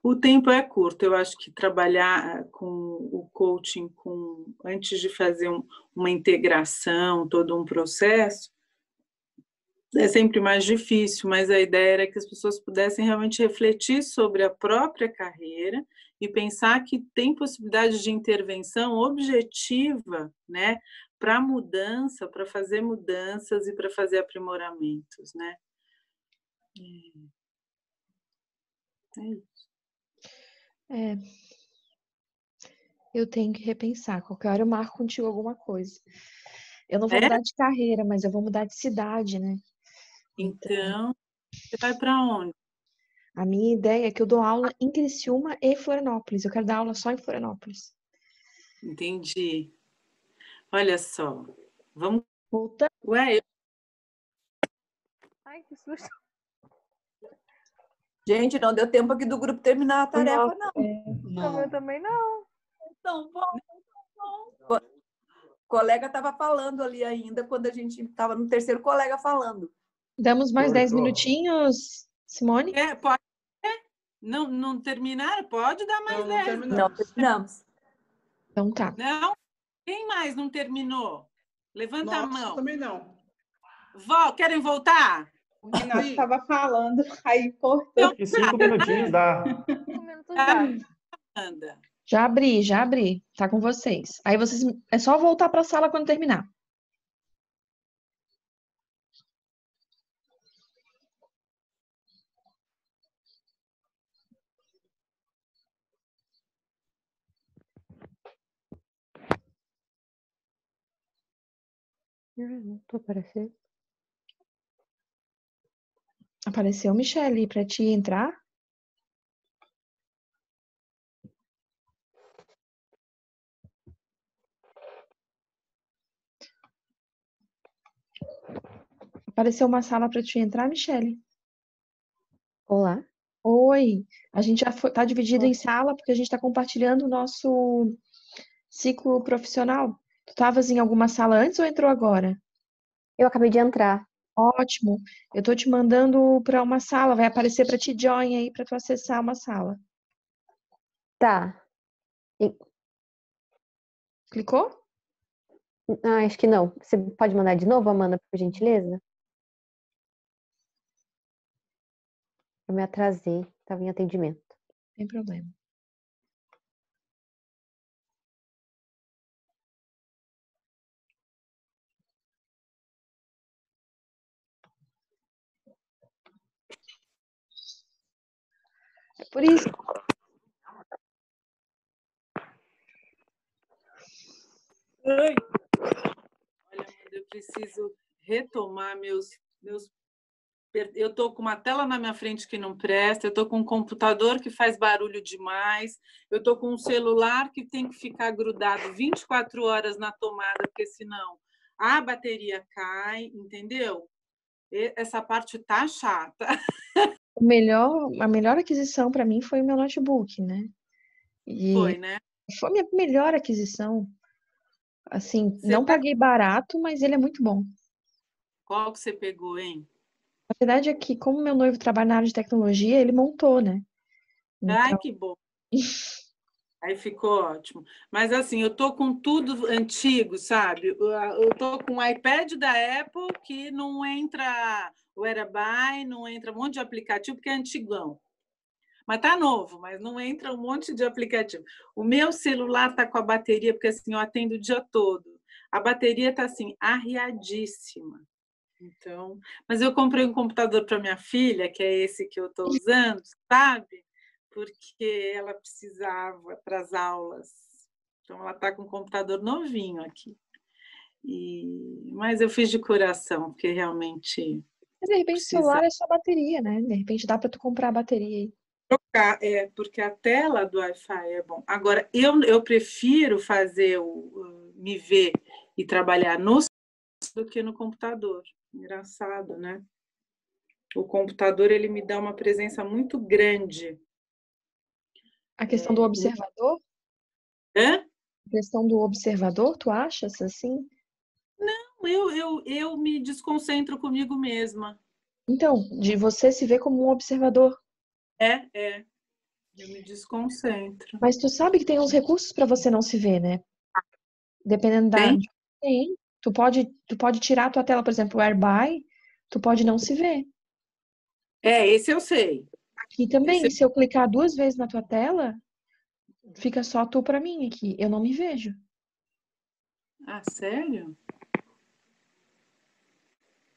O tempo é curto, eu acho que trabalhar com o coaching antes de fazer uma integração, todo um processo, é sempre mais difícil, mas a ideia era que as pessoas pudessem realmente refletir sobre a própria carreira e pensar que tem possibilidade de intervenção objetiva, né, para mudança, para fazer mudanças e para fazer aprimoramentos, né? É isso. Eu tenho que repensar. Qualquer hora eu marco contigo alguma coisa. Eu não vou mudar de carreira, mas eu vou mudar de cidade, né? Então, você vai para onde? A minha ideia é que eu dou aula em Criciúma e Florianópolis. Eu quero dar aula só em Florianópolis. Entendi. Olha só. Vamos... Voltar. Ué, Ai, que susto. Gente, não deu tempo aqui do grupo terminar a tarefa, não. Eu também não. Então, bom. O colega estava falando ali ainda, quando a gente estava no terceiro colega falando. Damos mais 10 minutinhos, Simone? Pode. Não terminaram? Pode dar mais 10. Não terminamos. Então tá. Não? Quem mais não terminou? Levanta a mão. Também não. Querem voltar? O Renato estava falando, aí cortou. Acho que 5 minutinhos dá. 5 minutos dá. Anda. Já abri. Tá com vocês. Aí vocês é só voltar para a sala quando terminar. Não tô aparecendo. Apareceu Michele para te entrar? Apareceu uma sala para te entrar, Michele? Olá. Oi. A gente já tá dividido em sala porque a gente está compartilhando o nosso ciclo profissional. Tu estavas em alguma sala antes ou entrou agora? Eu acabei de entrar. Ótimo. Eu tô te mandando para uma sala. Vai aparecer para ti join aí para tu acessar uma sala. Tá. Clicou? Ah, acho que não. Você pode mandar de novo, Amanda, por gentileza? Eu me atrasei. Estava em atendimento. Sem problema. É por isso. Oi. Olha, Amanda, eu preciso retomar meus... Eu estou com uma tela na minha frente que não presta, eu estou com um computador que faz barulho demais, eu estou com um celular que tem que ficar grudado 24 horas na tomada, porque senão a bateria cai, entendeu? Essa parte tá chata. A melhor aquisição para mim foi o meu notebook, né? Foi, né? Foi a minha melhor aquisição. Assim, não paguei barato, mas ele é muito bom. Qual que você pegou, hein? A verdade é que, como meu noivo trabalha na área de tecnologia, ele montou, né? Então... Ai, que bom. Aí ficou ótimo. Mas assim, eu tô com tudo antigo, sabe? Eu tô com o iPad da Apple que não entra o Airby, não entra um monte de aplicativo, porque é antigão. Mas tá novo, mas não entra um monte de aplicativo. O meu celular tá com a bateria, porque assim, eu atendo o dia todo. a bateria tá assim, arriadíssima. Então, mas eu comprei um computador para minha filha, que é esse que eu estou usando, sabe? Porque ela precisava para as aulas. Então, ela está com um computador novinho aqui. Mas eu fiz de coração, porque realmente... Mas de repente o celular é só bateria, né? De repente dá para tu comprar a bateria aí. Trocar, porque a tela do Wi-Fi é bom. Agora, eu prefiro fazer me ver e trabalhar no do que no computador. Engraçado, né? O computador, ele me dá uma presença muito grande. A questão do observador? Hã? A questão do observador, tu achas assim? Não, eu me desconcentro comigo mesma. Então, de você se ver como um observador. Eu me desconcentro. Mas tu sabe que tem uns recursos para você não se ver, né? Dependendo da... Tem. Tu pode tirar a tua tela, por exemplo, o AirBuy, tu pode não se ver. Esse eu sei. Aqui também, se eu clicar 2 vezes na tua tela, fica só tu para mim aqui. Eu não me vejo. Ah, sério?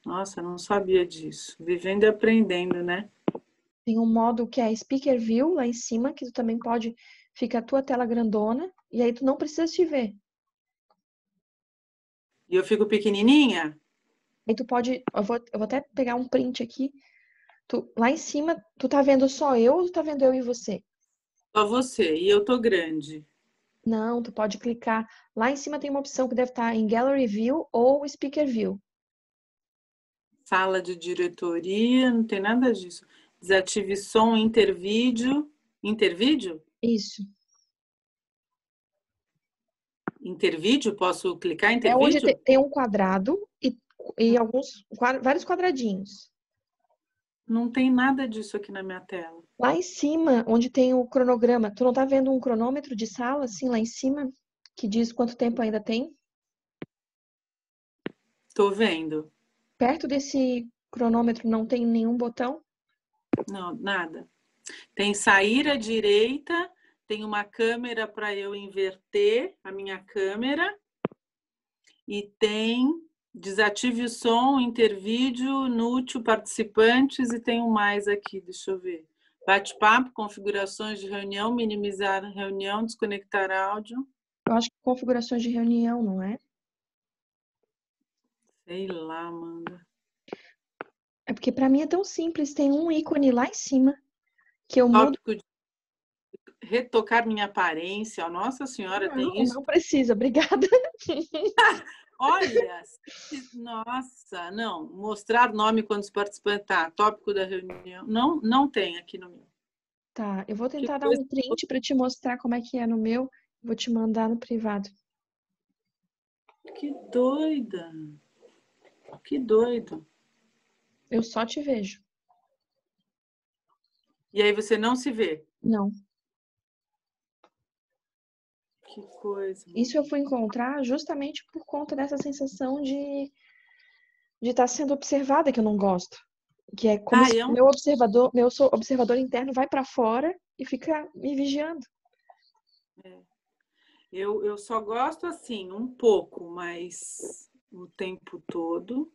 Nossa, eu não sabia disso. Vivendo e aprendendo, né? Tem um modo que é Speaker View lá em cima, que tu também pode... Fica a tua tela grandona, e aí tu não precisa te ver. E eu fico pequenininha? Aí tu pode... Eu vou até pegar um print aqui. Lá em cima, tu tá vendo só eu ou tu tá vendo eu e você? Só você. E eu tô grande. Não, tu pode clicar. Lá em cima tem uma opção que deve estar em Gallery View ou Speaker View. Sala de diretoria, não tem nada disso. Desative som, intervídeo. Intervídeo? Isso. Intervídeo? Posso clicar em É onde intervídeo? tem um quadrado e vários quadradinhos. Não tem nada disso aqui na minha tela. Lá em cima, onde tem o cronograma, tu não tá vendo um cronômetro de sala, assim, lá em cima, que diz quanto tempo ainda tem? Tô vendo. Perto desse cronômetro não tem nenhum botão? Não, nada. Tem sair à direita, tem uma câmera para eu inverter a minha câmera e tem desative o som, intervídeo, nútil, participantes e tem um mais aqui, deixa eu ver. Bate-papo, configurações de reunião, minimizar reunião, desconectar áudio. Eu acho que configurações de reunião, não é? Sei lá, Amanda. É porque para mim é tão simples, tem um ícone lá em cima que eu mudo. Tópico de retocar minha aparência. Nossa Senhora, tem isso? Não precisa, obrigada. Olha, nossa, não. Mostrar nome quando os participantes... Tá, tópico da reunião. Não tem aqui no meu. Tá, eu vou tentar dar um print para te mostrar como é que é no meu. Vou te mandar no privado. Que doida. Que doido. Eu só te vejo. E aí você não se vê? Não. Que coisa. Isso eu fui encontrar justamente por conta dessa sensação de estar sendo observada, que eu não gosto. Que é como se meu observador interno vai para fora e fica me vigiando. Eu só gosto assim, um pouco, mas o tempo todo.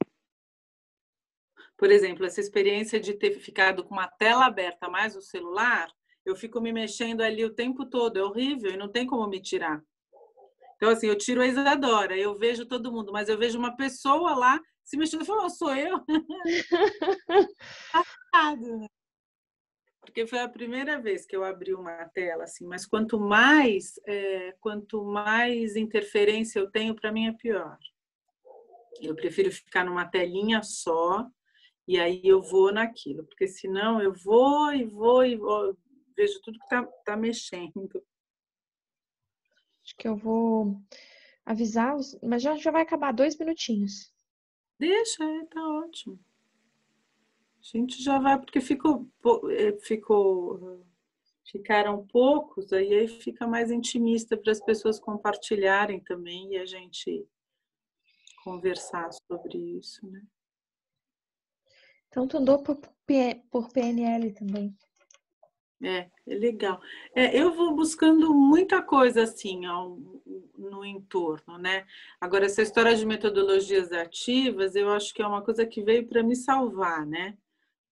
Por exemplo, essa experiência de ter ficado com uma tela aberta mais o celular, eu fico me mexendo ali o tempo todo, é horrível e não tem como me tirar. Então, assim, eu tiro a Isadora, eu vejo todo mundo, mas eu vejo uma pessoa lá se mexendo e falo, sou eu? Porque foi a primeira vez que eu abri uma tela, assim, mas quanto mais interferência eu tenho, para mim é pior. Eu prefiro ficar numa telinha só e aí eu vou naquilo, porque senão eu vou, vejo tudo que tá mexendo. Acho que eu vou avisar, mas já vai acabar 2 minutinhos. Deixa, tá ótimo. A gente já vai, porque ficaram poucos, aí fica mais intimista para as pessoas compartilharem também e a gente conversar sobre isso, né? Então, tu andou por PNL também. É legal. Eu vou buscando muita coisa assim no entorno, né? Agora, essa história de metodologias ativas, eu acho que é uma coisa que veio para me salvar, né?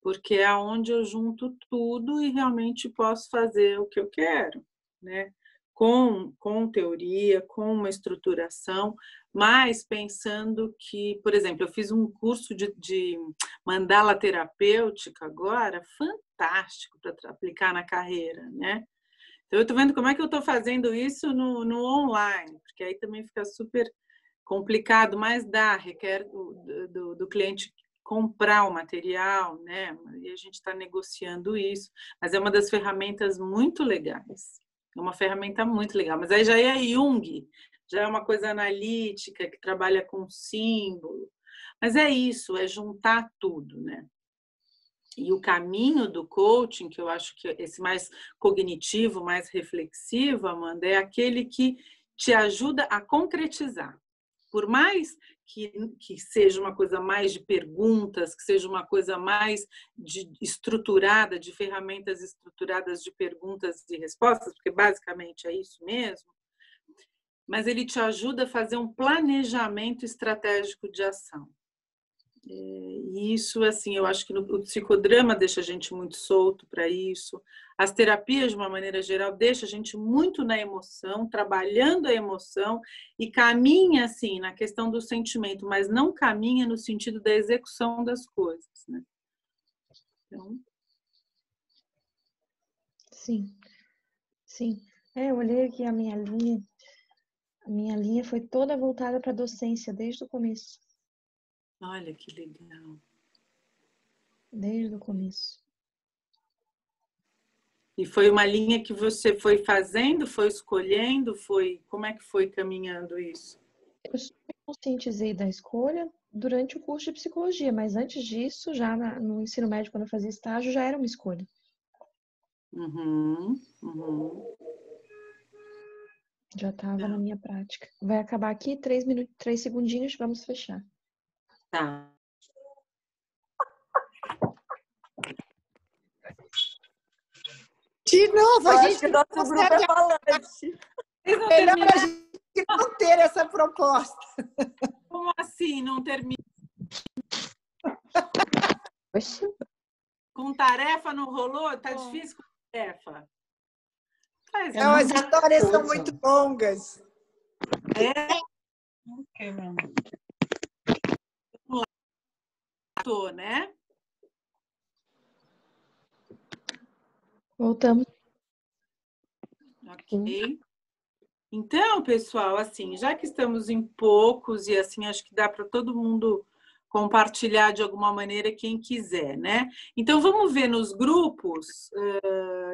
Porque é onde eu junto tudo e realmente posso fazer o que eu quero, né? Com teoria, com uma estruturação, mas pensando que, por exemplo, eu fiz um curso de mandala terapêutica agora, fantástico para aplicar na carreira, né? Então, eu estou vendo como é que eu estou fazendo isso no online, porque aí também fica super complicado, mas requer do cliente comprar o material, né? E a gente está negociando isso, mas é uma das ferramentas muito legais. É uma ferramenta muito legal, mas aí já é Jung, já é uma coisa analítica, que trabalha com símbolo. Mas é isso, é juntar tudo, né? E o caminho do coaching, que eu acho que esse mais cognitivo, mais reflexivo, Amanda, é aquele que te ajuda a concretizar. Por mais que seja uma coisa mais de perguntas, que seja uma coisa mais estruturada, de ferramentas estruturadas de perguntas e respostas, porque basicamente é isso mesmo, mas ele te ajuda a fazer um planejamento estratégico de ação. E isso, assim, eu acho que o psicodrama deixa a gente muito solto para isso. As terapias, de uma maneira geral, deixam a gente muito na emoção, trabalhando a emoção e caminha, assim, na questão do sentimento, mas não caminha no sentido da execução das coisas, né? Então... Sim, sim. Eu olhei aqui a minha linha foi toda voltada para a docência, desde o começo. Olha que legal. Desde o começo. E foi uma linha que você foi fazendo, foi escolhendo, como é que foi caminhando isso? Eu me conscientizei da escolha durante o curso de psicologia, mas antes disso, já no ensino médio, quando eu fazia estágio, já era uma escolha. Já estava na minha prática. Vai acabar aqui, 3 segundinhos, vamos fechar. Tá. De novo, a gente nosso grupo é falante. Melhor a gente não ter essa proposta. Como assim não termina? Com tarefa não rolou? Tá difícil com tarefa? Não, as histórias são muito longas. Ok, meu amor. Vamos lá. Tô, né? Voltamos. Ok. Então, pessoal, assim, já que estamos em poucos e assim, acho que dá para todo mundo compartilhar de alguma maneira quem quiser, né? Então, vamos ver nos grupos.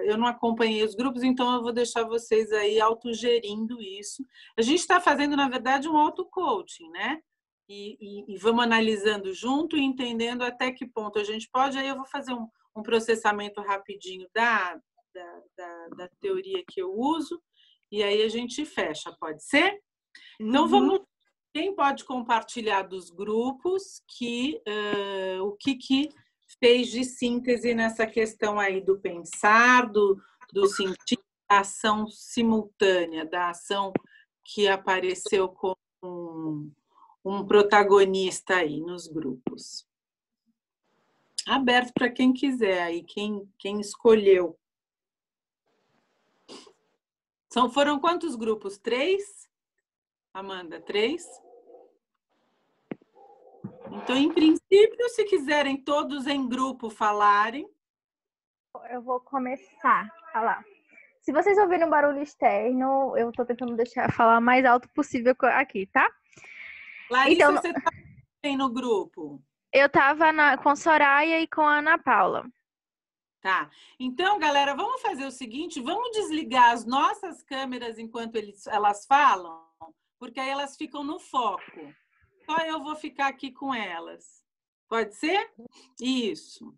Eu não acompanhei os grupos, então eu vou deixar vocês aí autogerindo isso. A gente está fazendo, na verdade, um auto-coaching, né? E vamos analisando junto e entendendo até que ponto a gente pode. Aí eu vou fazer um processamento rapidinho da teoria que eu uso e aí a gente fecha, pode ser? Então, vamos... Quem pode compartilhar dos grupos o que fez de síntese nessa questão aí do pensar, do sentir, da ação simultânea, da ação que apareceu como um protagonista aí nos grupos. Aberto para quem quiser aí, quem escolheu. Foram quantos grupos? 3? Amanda, 3? Então, em princípio, se quiserem todos em grupo falarem. Eu vou começar a falar. Se vocês ouvirem um barulho externo, eu estou tentando deixar falar o mais alto possível aqui, tá? Larissa, então, você tá bem no grupo? Eu estava com Soraya e com a Ana Paula. Tá. Então, galera, vamos fazer o seguinte, vamos desligar as nossas câmeras enquanto elas falam, porque aí elas ficam no foco. Só eu vou ficar aqui com elas. Pode ser? Isso.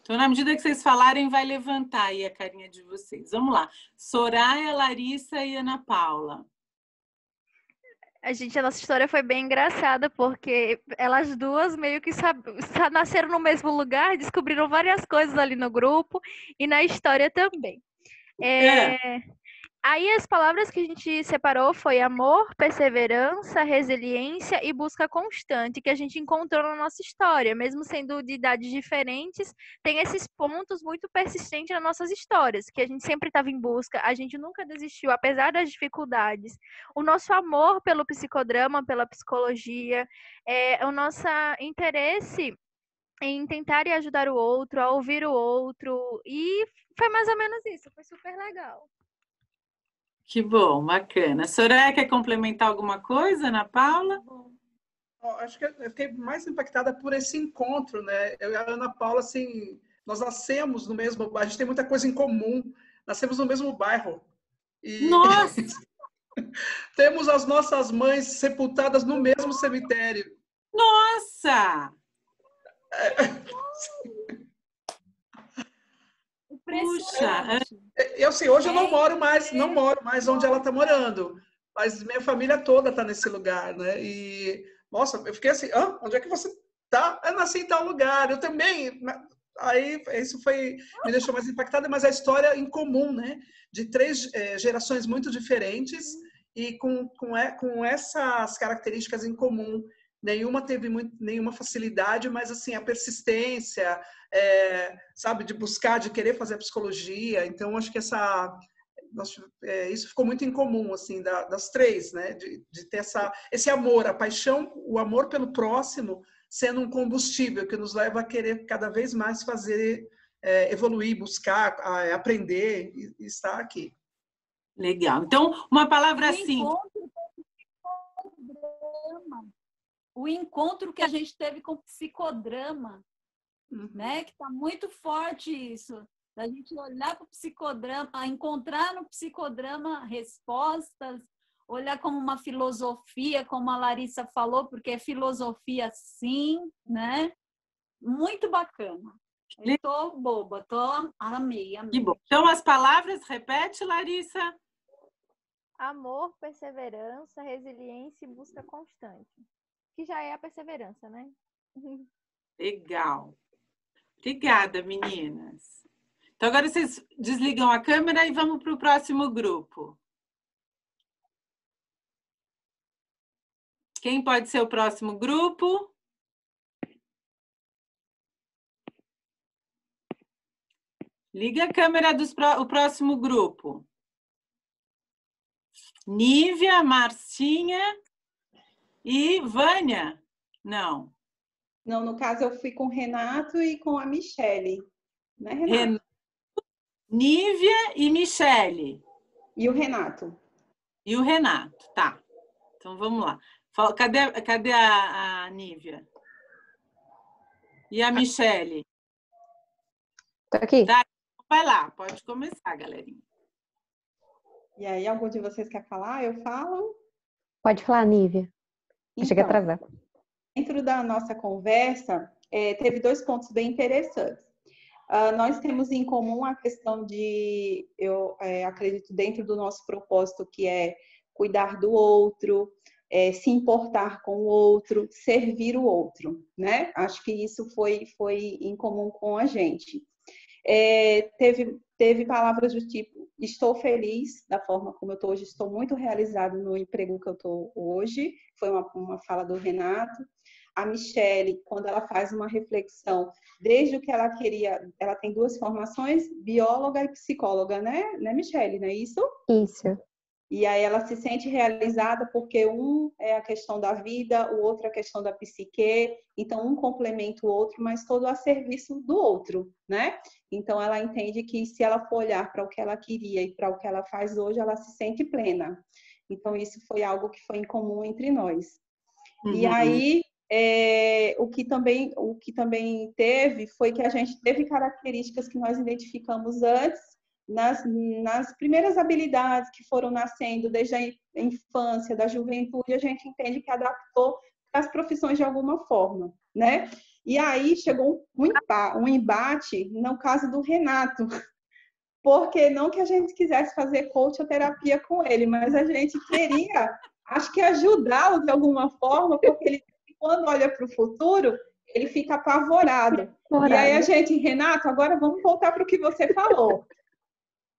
Então, na medida que vocês falarem, vai levantar aí a carinha de vocês. Vamos lá. Soraya, Larissa e Ana Paula. A nossa história foi bem engraçada, porque elas duas meio que nasceram no mesmo lugar, descobriram várias coisas ali no grupo e na história também. Aí as palavras que a gente separou foi amor, perseverança, resiliência e busca constante, que a gente encontrou na nossa história. Mesmo sendo de idades diferentes, tem esses pontos muito persistentes nas nossas histórias, que a gente sempre estava em busca, a gente nunca desistiu, apesar das dificuldades. O nosso amor pelo psicodrama, pela psicologia, o nosso interesse em tentar e ajudar o outro, a ouvir o outro, e foi mais ou menos isso, foi super legal. Que bom, bacana. A Soraya quer complementar alguma coisa, Ana Paula? Acho que eu fiquei mais impactada por esse encontro, né? Eu e a Ana Paula, assim, nós nascemos no mesmo bairro, a gente tem muita coisa em comum, nascemos no mesmo bairro. E nossa! temos as nossas mães sepultadas no mesmo cemitério. Nossa! Puxa, eu sei, hoje eu não moro mais onde ela está morando, mas minha família toda está nesse lugar, né? E nossa, eu fiquei assim, onde é que você tá? Eu nasci em tal lugar, eu também. Aí isso me deixou mais impactada, mas a história em comum, né? De 3 gerações muito diferentes e com essas características em comum. Nenhuma teve nenhuma facilidade, mas assim a persistência, sabe, de buscar, de querer fazer a psicologia. Então acho que isso ficou muito em comum, assim, das 3, né, de ter esse amor, a paixão, o amor pelo próximo, sendo um combustível que nos leva a querer cada vez mais fazer, evoluir, buscar, aprender e estar aqui. Legal. Então uma palavra assim. O encontro que a gente teve com o psicodrama, né? Que está muito forte isso. A gente olhar para o psicodrama, encontrar no psicodrama respostas, olhar como uma filosofia, como a Larissa falou, porque é filosofia sim, né? Muito bacana. Estou boba, amei. Que bom. Então as palavras, repete, Larissa. Amor, perseverança, resiliência e busca constante. Que já é a perseverança, né? Legal. Obrigada, meninas. Então, agora vocês desligam a câmera e vamos para o próximo grupo. Quem pode ser o próximo grupo? Liga a câmera do próximo grupo. Nívia, Marcinha e Vânia? Não. Não, no caso eu fui com o Renato e com a Michele. Né, Renato? Nívia e Michele. E o Renato. E o Renato, tá. Então vamos lá. Cadê a Nívia? E a Michele? Tô aqui. Tá, vai lá, pode começar, galerinha. E aí, algum de vocês quer falar? Eu falo? Pode falar, Nívia. Então, cheguei atrasada. Dentro da nossa conversa, teve 2 pontos bem interessantes. Nós temos em comum a questão de, eu acredito, dentro do nosso propósito, que é cuidar do outro, se importar com o outro, servir o outro, né? Acho que isso foi em comum com a gente. Teve palavras do tipo, estou feliz da forma como eu estou hoje, estou muito realizada no emprego que eu estou hoje, foi uma fala do Renato. A Michele, quando ela faz uma reflexão, desde o que ela queria, ela tem 2 formações, bióloga e psicóloga, né, Michele, não é isso? Isso. E aí ela se sente realizada porque um é a questão da vida, o outro é a questão da psique, então um complementa o outro, mas todo a serviço do outro, né? Então ela entende que se ela for olhar para o que ela queria e para o que ela faz hoje, ela se sente plena. Então isso foi algo que foi em comum entre nós. E aí o que também teve foi que a gente teve características que nós identificamos antes, nas primeiras habilidades que foram nascendo desde a infância, da juventude, a gente entende que adaptou as profissões de alguma forma, né? E aí chegou um embate no caso do Renato, porque não que a gente quisesse fazer coach ou terapia com ele, mas a gente queria acho que ajudá-lo de alguma forma, porque ele, quando olha para o futuro, ele fica apavorado. E aí a gente, Renato, agora vamos voltar para o que você falou.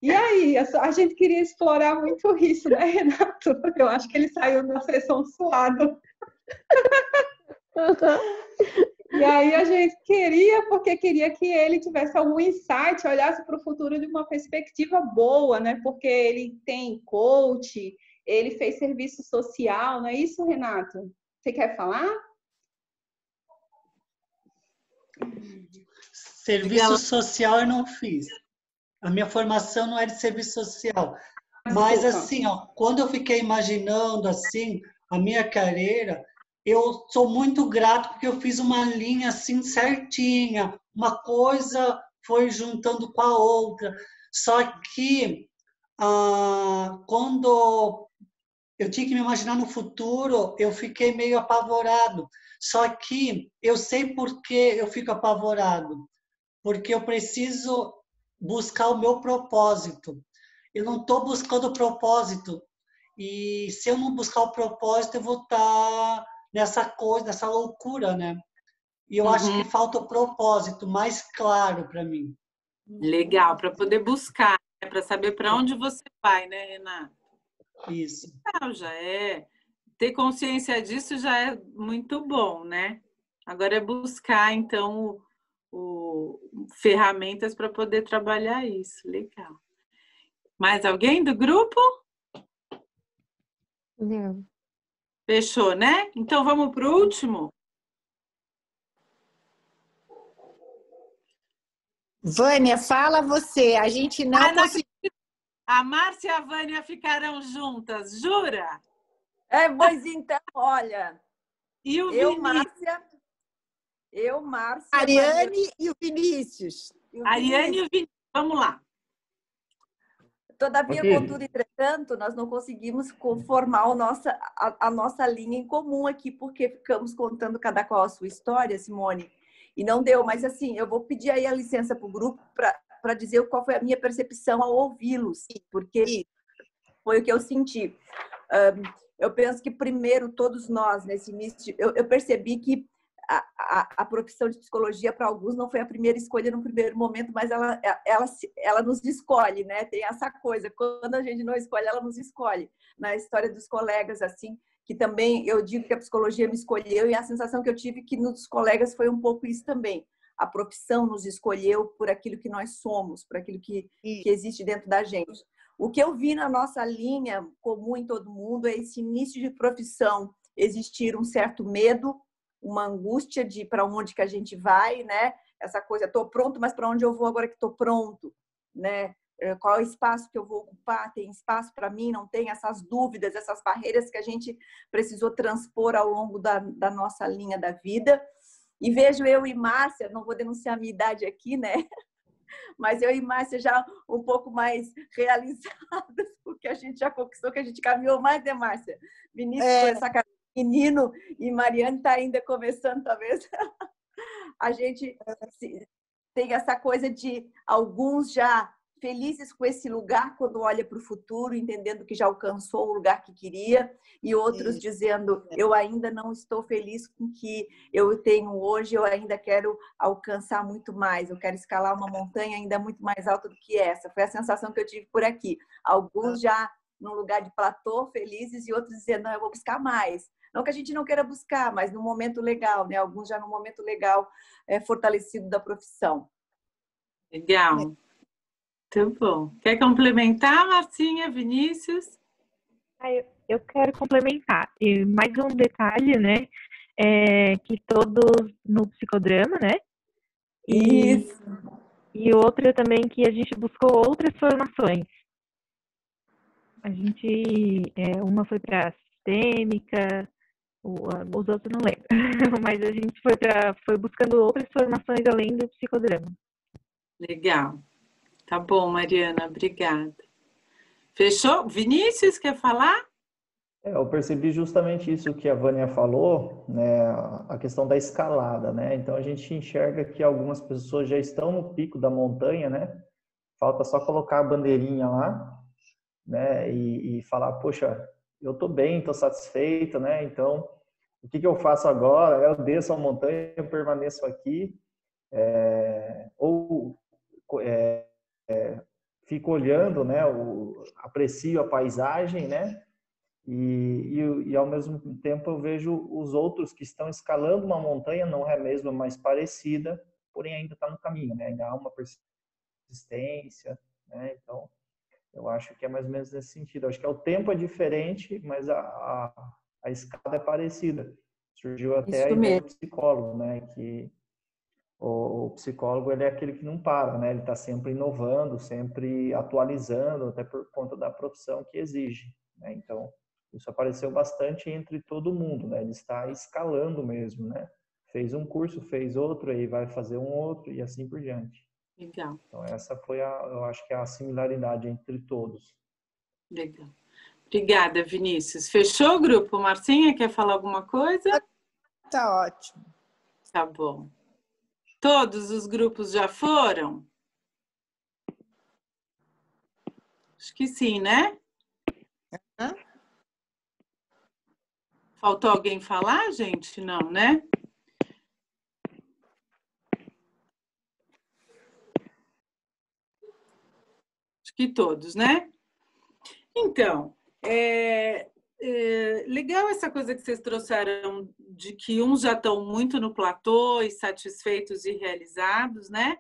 E aí, a gente queria explorar muito isso, né, Renato? Eu acho que ele saiu da sessão suado. E aí a gente porque queria que ele tivesse algum insight, olhasse para o futuro de uma perspectiva boa, né? Porque ele tem coach, ele fez serviço social, não é isso, Renato? Você quer falar? Serviço social eu não fiz. A minha formação não é de serviço social. Mas, assim, ó, quando eu fiquei imaginando, assim, a minha carreira, eu sou muito grato porque eu fiz uma linha, assim, certinha. Uma coisa foi juntando com a outra. Só que, quando eu tinha que me imaginar no futuro, eu fiquei meio apavorado. Só que eu sei por que eu fico apavorado. Porque eu preciso buscar o meu propósito. Eu não estou buscando o propósito. E se eu não buscar o propósito, eu vou estar nessa coisa, nessa loucura, né? E eu acho que falta o propósito mais claro para mim. Legal, para poder buscar, né? Para saber para onde você vai, né, Renato? Isso. Não, já é. Ter consciência disso já é muito bom, né? Agora é buscar, então, ferramentas para poder trabalhar isso. Legal. Mais alguém do grupo? Não. Fechou, né? Então vamos para o último. Vânia, fala você. A gente não conseguiu. A Márcia e a Vânia ficarão juntas, jura? Pois então, olha. E o eu, Vinícius? Márcia. Ariane e o Vinícius. Ariane e o Vinícius. Vamos lá. Todavia, contudo, entretanto, nós não conseguimos formar a nossa linha em comum aqui, porque ficamos contando cada qual a sua história, Simone, e não deu. Mas, assim, eu vou pedir aí a licença para o grupo para dizer qual foi a minha percepção ao ouvi-los, porque foi o que eu senti. Eu penso que, primeiro, todos nós, nesse início, eu percebi que a profissão de psicologia, para alguns, não foi a primeira escolha no primeiro momento, mas ela nos escolhe, né? Tem essa coisa, quando a gente não escolhe, ela nos escolhe. Na história dos colegas, assim, que também eu digo que a psicologia me escolheu, e a sensação que eu tive que nos colegas foi um pouco isso também. A profissão nos escolheu por aquilo que nós somos, por aquilo que existe dentro da gente. O que eu vi na nossa linha comum em todo mundo é esse início de profissão existir um certo medo, uma angústia de para onde que a gente vai, né? Essa coisa, estou pronto, mas para onde eu vou agora que estou pronto, né? Qual é o espaço que eu vou ocupar? Tem espaço para mim? Não tem? Essas dúvidas, essas barreiras que a gente precisou transpor ao longo da nossa linha da vida. E vejo eu e Márcia, não vou denunciar a minha idade aqui, né? Mas eu e Márcia já um pouco mais realizadas, porque a gente já conquistou, que a gente caminhou mais, né, Márcia? Vinícius com essa cara de menino e Mariane está ainda começando, talvez. A gente tem essa coisa de alguns já felizes com esse lugar quando olha para o futuro, entendendo que já alcançou o lugar que queria, e outros dizendo, eu ainda não estou feliz com o que eu tenho hoje, eu ainda quero alcançar muito mais, eu quero escalar uma montanha ainda muito mais alta do que essa. Foi a sensação que eu tive por aqui. Alguns já num lugar de platô, felizes, e outros dizendo, não, eu vou buscar mais. Não que a gente não queira buscar, mas no momento legal, né? Alguns já no momento legal, fortalecido da profissão. Legal. Muito bom. Quer complementar, Marcinha, Vinícius? Eu quero complementar. E mais um detalhe, né? Que todos no psicodrama, né? Isso. E outra também que a gente buscou outras formações. A gente, uma foi para sistêmica, os outros não lembro, mas a gente foi buscando outras formações além do psicodrama. Legal. Tá bom, Mariana, obrigada. Fechou? Vinícius, quer falar? Eu percebi justamente isso que a Vânia falou, né, a questão da escalada, né? Então a gente enxerga que algumas pessoas já estão no pico da montanha, né? Falta só colocar a bandeirinha lá, né? E falar, poxa, eu estou bem, estou satisfeito, né? Então, o que eu faço agora? Eu desço a montanha, eu permaneço aqui, ou fico olhando, né? Aprecio a paisagem, né? E ao mesmo tempo eu vejo os outros que estão escalando uma montanha, não é a mesma, mas parecida, porém ainda está no caminho, né? Ainda há uma persistência, né? Então, eu acho que é mais ou menos nesse sentido. Eu acho que o tempo é diferente, mas a escada é parecida. Surgiu até Isso a ideia mesmo. do psicólogo, né? Que o psicólogo, ele é aquele que não para, né? Ele está sempre inovando, sempre atualizando, até por conta da profissão que exige, né? Então, isso apareceu bastante entre todo mundo, né? Ele está escalando mesmo, né? Fez um curso, fez outro, aí vai fazer um outro e assim por diante. Legal. Então, essa foi, eu acho que a similaridade entre todos. Legal. Obrigada, Vinícius. Fechou o grupo? Marcinha, quer falar alguma coisa? Tá ótimo. Tá bom. Todos os grupos já foram? Acho que sim, né? Faltou alguém falar, gente? Não, né? Acho que todos, né? Então, legal essa coisa que vocês trouxeram de que uns já estão muito no platô e satisfeitos e realizados, né?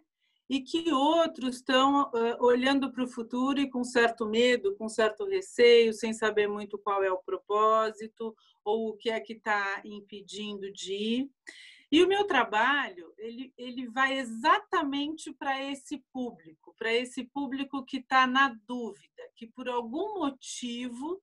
E que outros estão olhando para o futuro e com certo medo, com certo receio, sem saber muito qual é o propósito ou o que é que está impedindo de ir. E o meu trabalho, ele vai exatamente para esse público que está na dúvida, que por algum motivo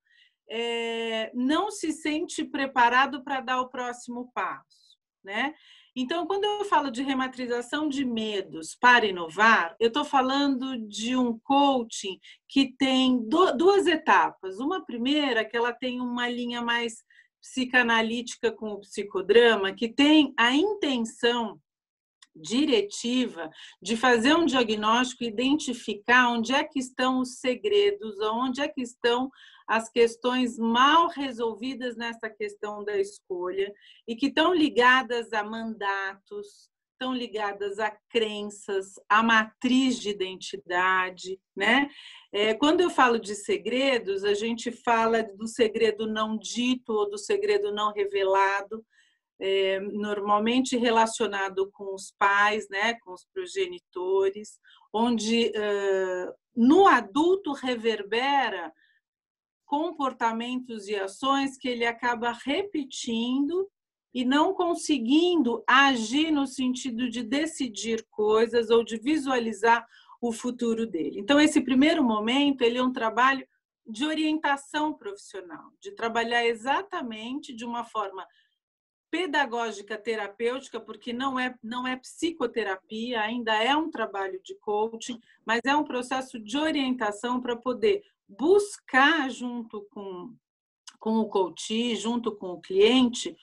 não se sente preparado para dar o próximo passo, né? Então, quando eu falo de rematrização de medos para inovar, eu estou falando de um coaching que tem duas etapas. Uma primeira, que ela tem uma linha mais psicanalítica com o psicodrama, que tem a intenção diretiva de fazer um diagnóstico e identificar onde é que estão os segredos, onde é que estão as questões mal resolvidas nessa questão da escolha e que estão ligadas a mandatos, estão ligadas a crenças, a matriz de identidade, né? Quando eu falo de segredos, a gente fala do segredo não dito ou do segredo não revelado, normalmente relacionado com os pais, né, com os progenitores, onde no adulto reverbera comportamentos e ações que ele acaba repetindo e não conseguindo agir no sentido de decidir coisas ou de visualizar o futuro dele. Então, esse primeiro momento, ele é um trabalho de orientação profissional, de trabalhar exatamente de uma forma pedagógica terapêutica, porque não é psicoterapia, ainda é um trabalho de coaching, mas é um processo de orientação para poder buscar junto com o coach, junto com o cliente,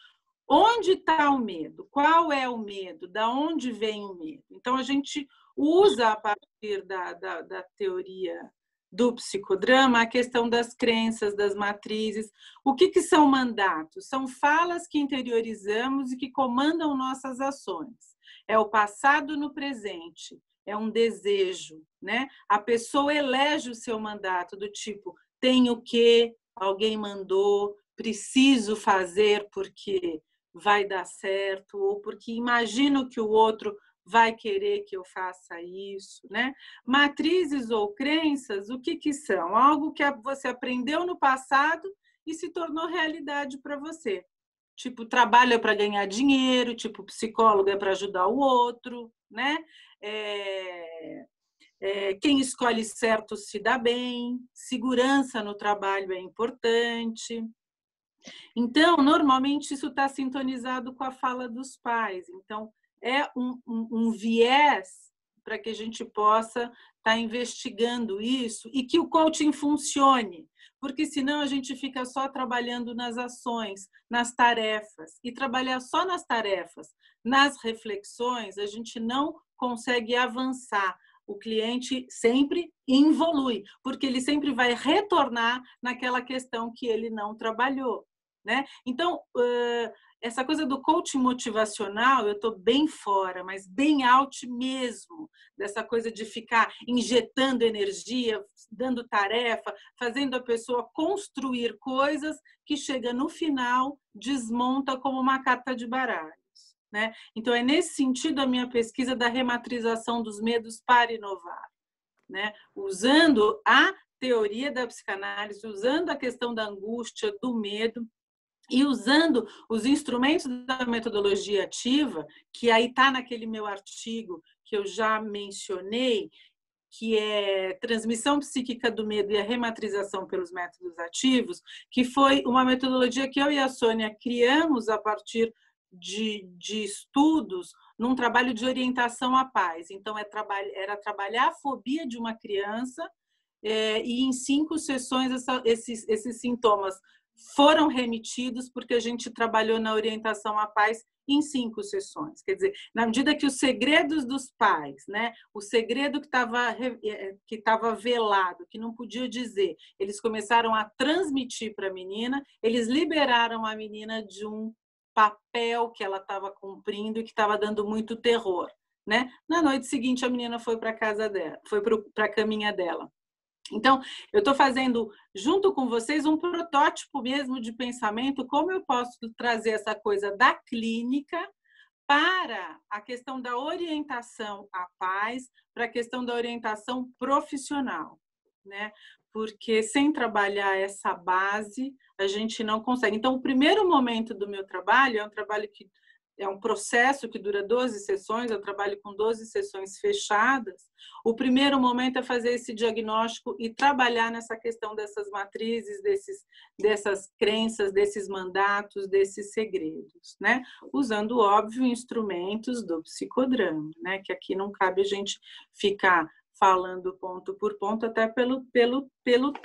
onde está o medo, qual é o medo, da onde vem o medo. Então, a gente usa, a partir da teoria do psicodrama, a questão das crenças, das matrizes. O que são mandatos? São falas que interiorizamos e que comandam nossas ações. É o passado no presente, é um desejo, né? A pessoa elege o seu mandato do tipo, tenho que, alguém mandou, preciso fazer porque vai dar certo, ou porque imagino que o outro vai querer que eu faça isso, né? Matrizes ou crenças, o que são? Algo que você aprendeu no passado e se tornou realidade para você. Tipo, trabalho é para ganhar dinheiro, tipo, psicólogo é para ajudar o outro, né? Quem escolhe certo se dá bem, segurança no trabalho é importante. Então, normalmente, isso está sintonizado com a fala dos pais. Então, é um viés para que a gente possa estar investigando isso e que o coaching funcione, porque senão a gente fica só trabalhando nas ações, nas tarefas, e trabalhar só nas tarefas, nas reflexões, a gente não consegue avançar. o cliente sempre involui, porque ele sempre vai retornar naquela questão que ele não trabalhou, né? Então, essa coisa do coaching motivacional, eu estou bem fora, mas bem out mesmo, dessa coisa de ficar injetando energia, dando tarefa, fazendo a pessoa construir coisas que chega no final, desmonta como uma carta de baralhos, né? Então, é nesse sentido a minha pesquisa da rematrização dos medos para inovar, né? Usando a teoria da psicanálise, usando a questão da angústia, do medo, e usando os instrumentos da metodologia ativa, que aí está naquele meu artigo que eu já mencionei, que é Transmissão Psíquica do Medo e a Rematrização pelos Métodos Ativos, que foi uma metodologia que eu e a Sônia criamos a partir de estudos num trabalho de orientação à paz. Então, era trabalhar a fobia de uma criança e em 5 sessões esses sintomas foram remitidos porque a gente trabalhou na orientação à paz em 5 sessões. Quer dizer, na medida que os segredos dos pais, né, o segredo que estava velado, que não podia dizer, eles começaram a transmitir para a menina, eles liberaram a menina de um papel que ela estava cumprindo e que estava dando muito terror, né? Na noite seguinte, a menina foi para casa dela, foi para a caminha dela. Então, eu estou fazendo, junto com vocês, um protótipo mesmo de pensamento, como eu posso trazer essa coisa da clínica para a questão da orientação à paz, para a questão da orientação profissional, né? Porque sem trabalhar essa base, a gente não consegue. Então, o primeiro momento do meu trabalho é um trabalho que é um processo que dura 12 sessões, eu trabalho com 12 sessões fechadas. O primeiro momento é fazer esse diagnóstico e trabalhar nessa questão dessas matrizes, dessas crenças, desses mandatos, desses segredos, né? Usando, óbvio, instrumentos do psicodrama, né? Que aqui não cabe a gente ficar falando ponto por ponto, até pelo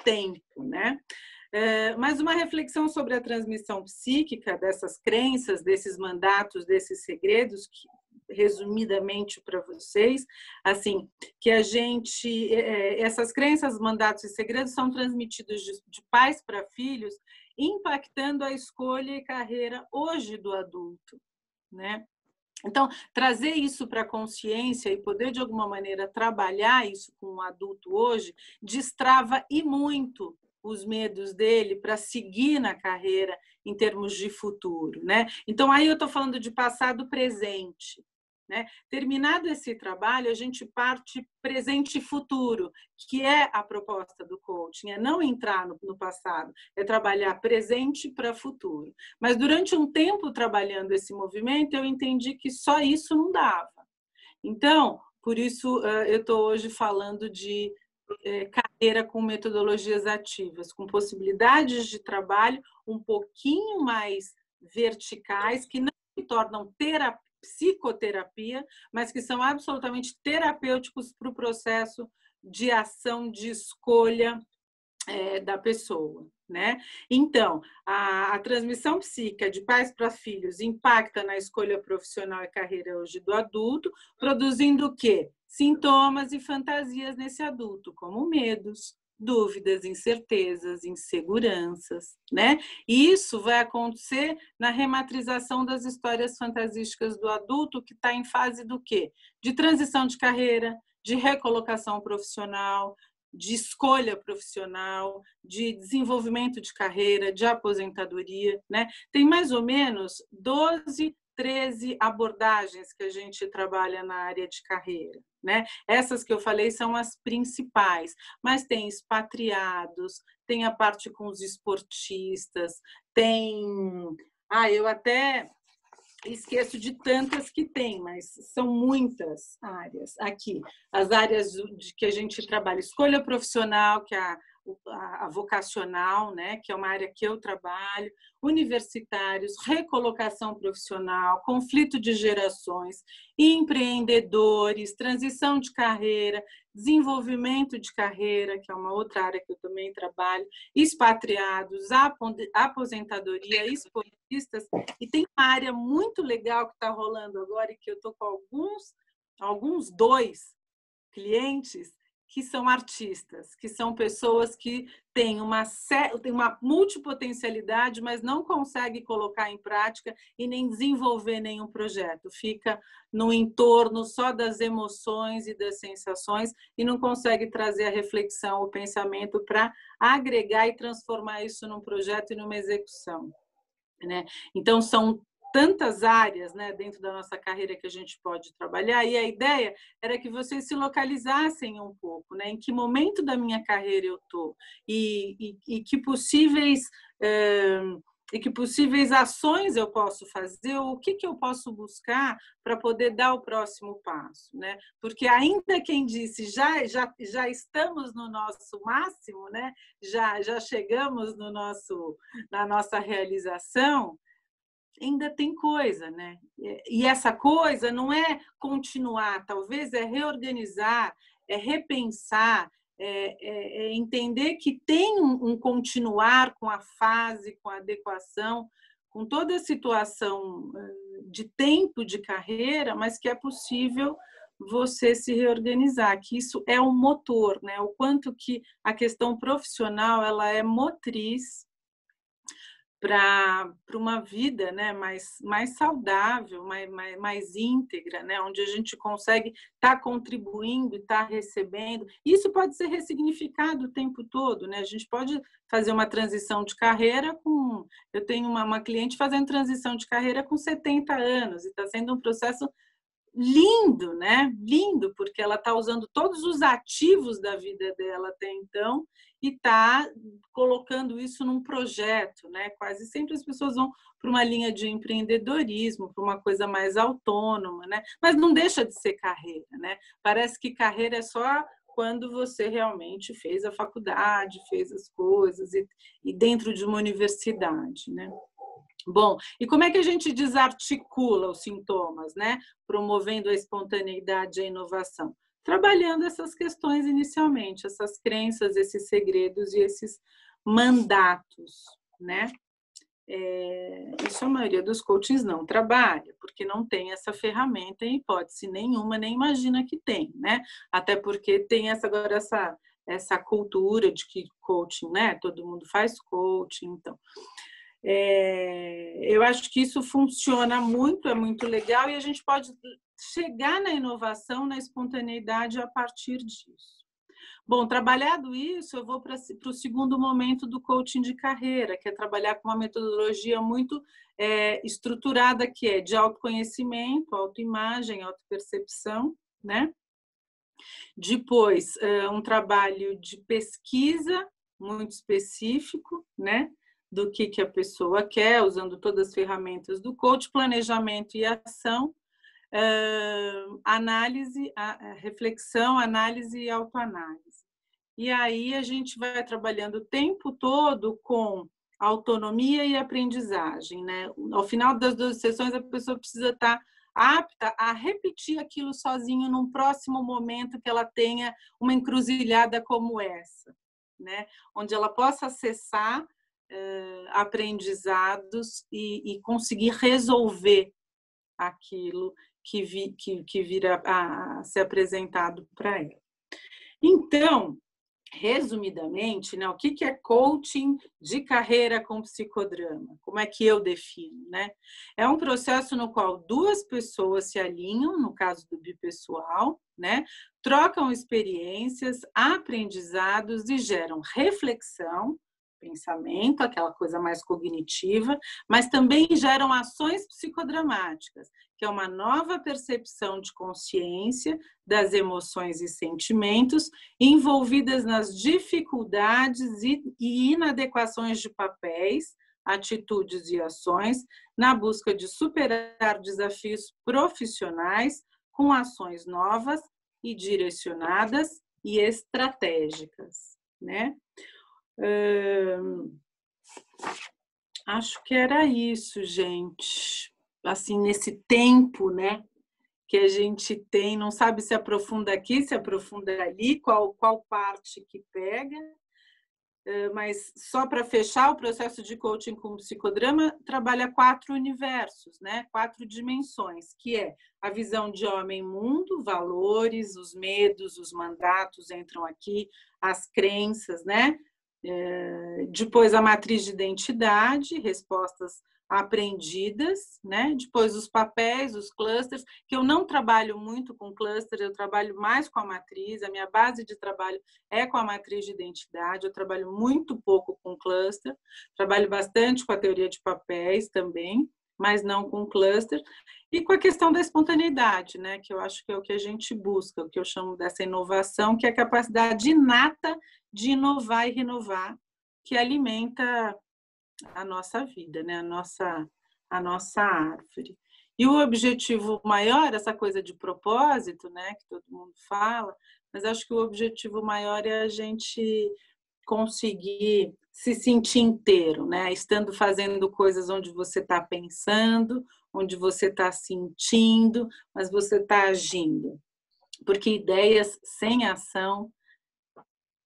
tempo, né? Mas uma reflexão sobre a transmissão psíquica dessas crenças, desses mandatos, desses segredos, que, resumidamente para vocês, assim, que a gente, essas crenças, mandatos e segredos são transmitidos de pais para filhos, impactando a escolha e carreira hoje do adulto, né? Então, trazer isso para a consciência e poder, de alguma maneira, trabalhar isso com o adulto hoje, destrava e muito os medos dele para seguir na carreira em termos de futuro, né? Então, aí eu estou falando de passado presente, né? Terminado esse trabalho, a gente parte presente e futuro, que é a proposta do coaching, é não entrar no passado, é trabalhar presente para futuro. Mas durante um tempo trabalhando esse movimento, eu entendi que só isso não dava. Então, por isso eu estou hoje falando de carreira com metodologias ativas, com possibilidades de trabalho um pouquinho mais verticais, que não se tornam psicoterapia, mas que são absolutamente terapêuticos para o processo de ação, de escolha da pessoa, né? Então, a transmissão psíquica de pais para filhos impacta na escolha profissional e carreira hoje do adulto, produzindo o quê? Sintomas e fantasias nesse adulto, como medos, dúvidas, incertezas, inseguranças, né? E isso vai acontecer na rematrização das histórias fantasísticas do adulto, que está em fase do quê? De transição de carreira, de recolocação profissional, de escolha profissional, de desenvolvimento de carreira, de aposentadoria, né? Tem mais ou menos 12, 13 abordagens que a gente trabalha na área de carreira, né? Essas que eu falei são as principais, mas tem expatriados, tem a parte com os esportistas, tem... eu até esqueço de tantas que tem, mas são muitas áreas aqui. As áreas de que a gente trabalha, escolha profissional, que é a vocacional, né, que é uma área que eu trabalho, universitários, recolocação profissional, conflito de gerações, empreendedores, transição de carreira, desenvolvimento de carreira, que é uma outra área que eu também trabalho, expatriados, aposentadoria, esportistas, e tem uma área muito legal que está rolando agora e que eu estou com alguns dois clientes que são artistas, que são pessoas que têm uma multipotencialidade, mas não conseguem colocar em prática e nem desenvolver nenhum projeto. Fica no entorno só das emoções e das sensações e não consegue trazer a reflexão, o pensamento para agregar e transformar isso num projeto e numa execução, né? Então, são tantas áreas, né, dentro da nossa carreira que a gente pode trabalhar, e a ideia era que vocês se localizassem um pouco, né, em que momento da minha carreira eu estou e que possíveis ações eu posso fazer, o que eu posso buscar para poder dar o próximo passo, né? Porque ainda quem disse já estamos no nosso máximo, né? Já chegamos na nossa realização, ainda tem coisa, né? E essa coisa não é continuar, talvez é reorganizar, é repensar, é entender que tem um continuar com a fase, com a adequação, com toda a situação de tempo de carreira, mas que é possível você se reorganizar, que isso é um motor, né? O quanto que a questão profissional ela é motriz para uma vida, né, mais saudável, mais íntegra, né, onde a gente consegue estar contribuindo, estar recebendo. Isso pode ser ressignificado o tempo todo, né? A gente pode fazer uma transição de carreira com... Eu tenho uma cliente fazendo transição de carreira com 70 anos, e está sendo um processo lindo, né? Lindo, porque ela está usando todos os ativos da vida dela até então e está colocando isso num projeto, né? Quase sempre as pessoas vão para uma linha de empreendedorismo, para uma coisa mais autônoma, né? Mas não deixa de ser carreira, né? Parece que carreira é só quando você realmente fez a faculdade, fez as coisas e dentro de uma universidade, né? Bom, e como é que a gente desarticula os sintomas, né? Promovendo a espontaneidade e a inovação? Trabalhando essas questões inicialmente, essas crenças, esses segredos e esses mandatos, né? Isso a maioria dos coachings não trabalha, porque não tem essa ferramenta em hipótese nenhuma, nem imagina que tem, né? Até porque tem agora essa cultura de que coaching, né? Todo mundo faz coaching, então... eu acho que isso funciona muito, é muito legal e a gente pode chegar na inovação, na espontaneidade a partir disso. Bom, trabalhado isso, eu vou para o segundo momento do coaching de carreira, que é trabalhar com uma metodologia muito estruturada, que é de autoconhecimento, autoimagem, autopercepção, né? Depois, um trabalho de pesquisa muito específico, né? Do que a pessoa quer, usando todas as ferramentas do coach, planejamento e ação, análise, reflexão, análise e autoanálise. E aí a gente vai trabalhando o tempo todo com autonomia e aprendizagem, né? Ao final das 12 sessões, a pessoa precisa estar apta a repetir aquilo sozinho num próximo momento que ela tenha uma encruzilhada como essa, né? Onde ela possa acessar aprendizados e conseguir resolver aquilo que vira a ser apresentado para ela. Então, resumidamente, né, o que é coaching de carreira com psicodrama? Como é que eu defino, né? É um processo no qual duas pessoas se alinham, no caso do bipessoal, né? Trocam experiências, aprendizados e geram reflexão, pensamento, aquela coisa mais cognitiva, mas também geram ações psicodramáticas, que é uma nova percepção de consciência das emoções e sentimentos envolvidas nas dificuldades e inadequações de papéis, atitudes e ações, na busca de superar desafios profissionais com ações novas e direcionadas e estratégicas, né? Acho que era isso, gente. Assim, nesse tempo, né, que a gente tem, não sabe se aprofunda aqui, se aprofunda ali, qual parte que pega. mas só para fechar, o processo de coaching com psicodrama trabalha 4 universos, né? 4 dimensões, que é a visão de homem-mundo, valores, os medos, os mandatos entram aqui, as crenças, né? Depois a matriz de identidade, respostas aprendidas, né? Depois os papéis, os clusters, que eu não trabalho muito com cluster, eu trabalho mais com a matriz, a minha base de trabalho é com a matriz de identidade, eu trabalho muito pouco com cluster, trabalho bastante com a teoria de papéis também, mas não com cluster, e com a questão da espontaneidade, né? Que eu acho que é o que a gente busca, o que eu chamo dessa inovação, que é a capacidade inata de inovar e renovar, que alimenta a nossa vida, né? A nossa árvore. E o objetivo maior, essa coisa de propósito, né? Que todo mundo fala, mas acho que o objetivo maior é a gente conseguir se sentir inteiro, né? Estando fazendo coisas onde você está pensando, onde você está sentindo, mas você está agindo. Porque ideias sem ação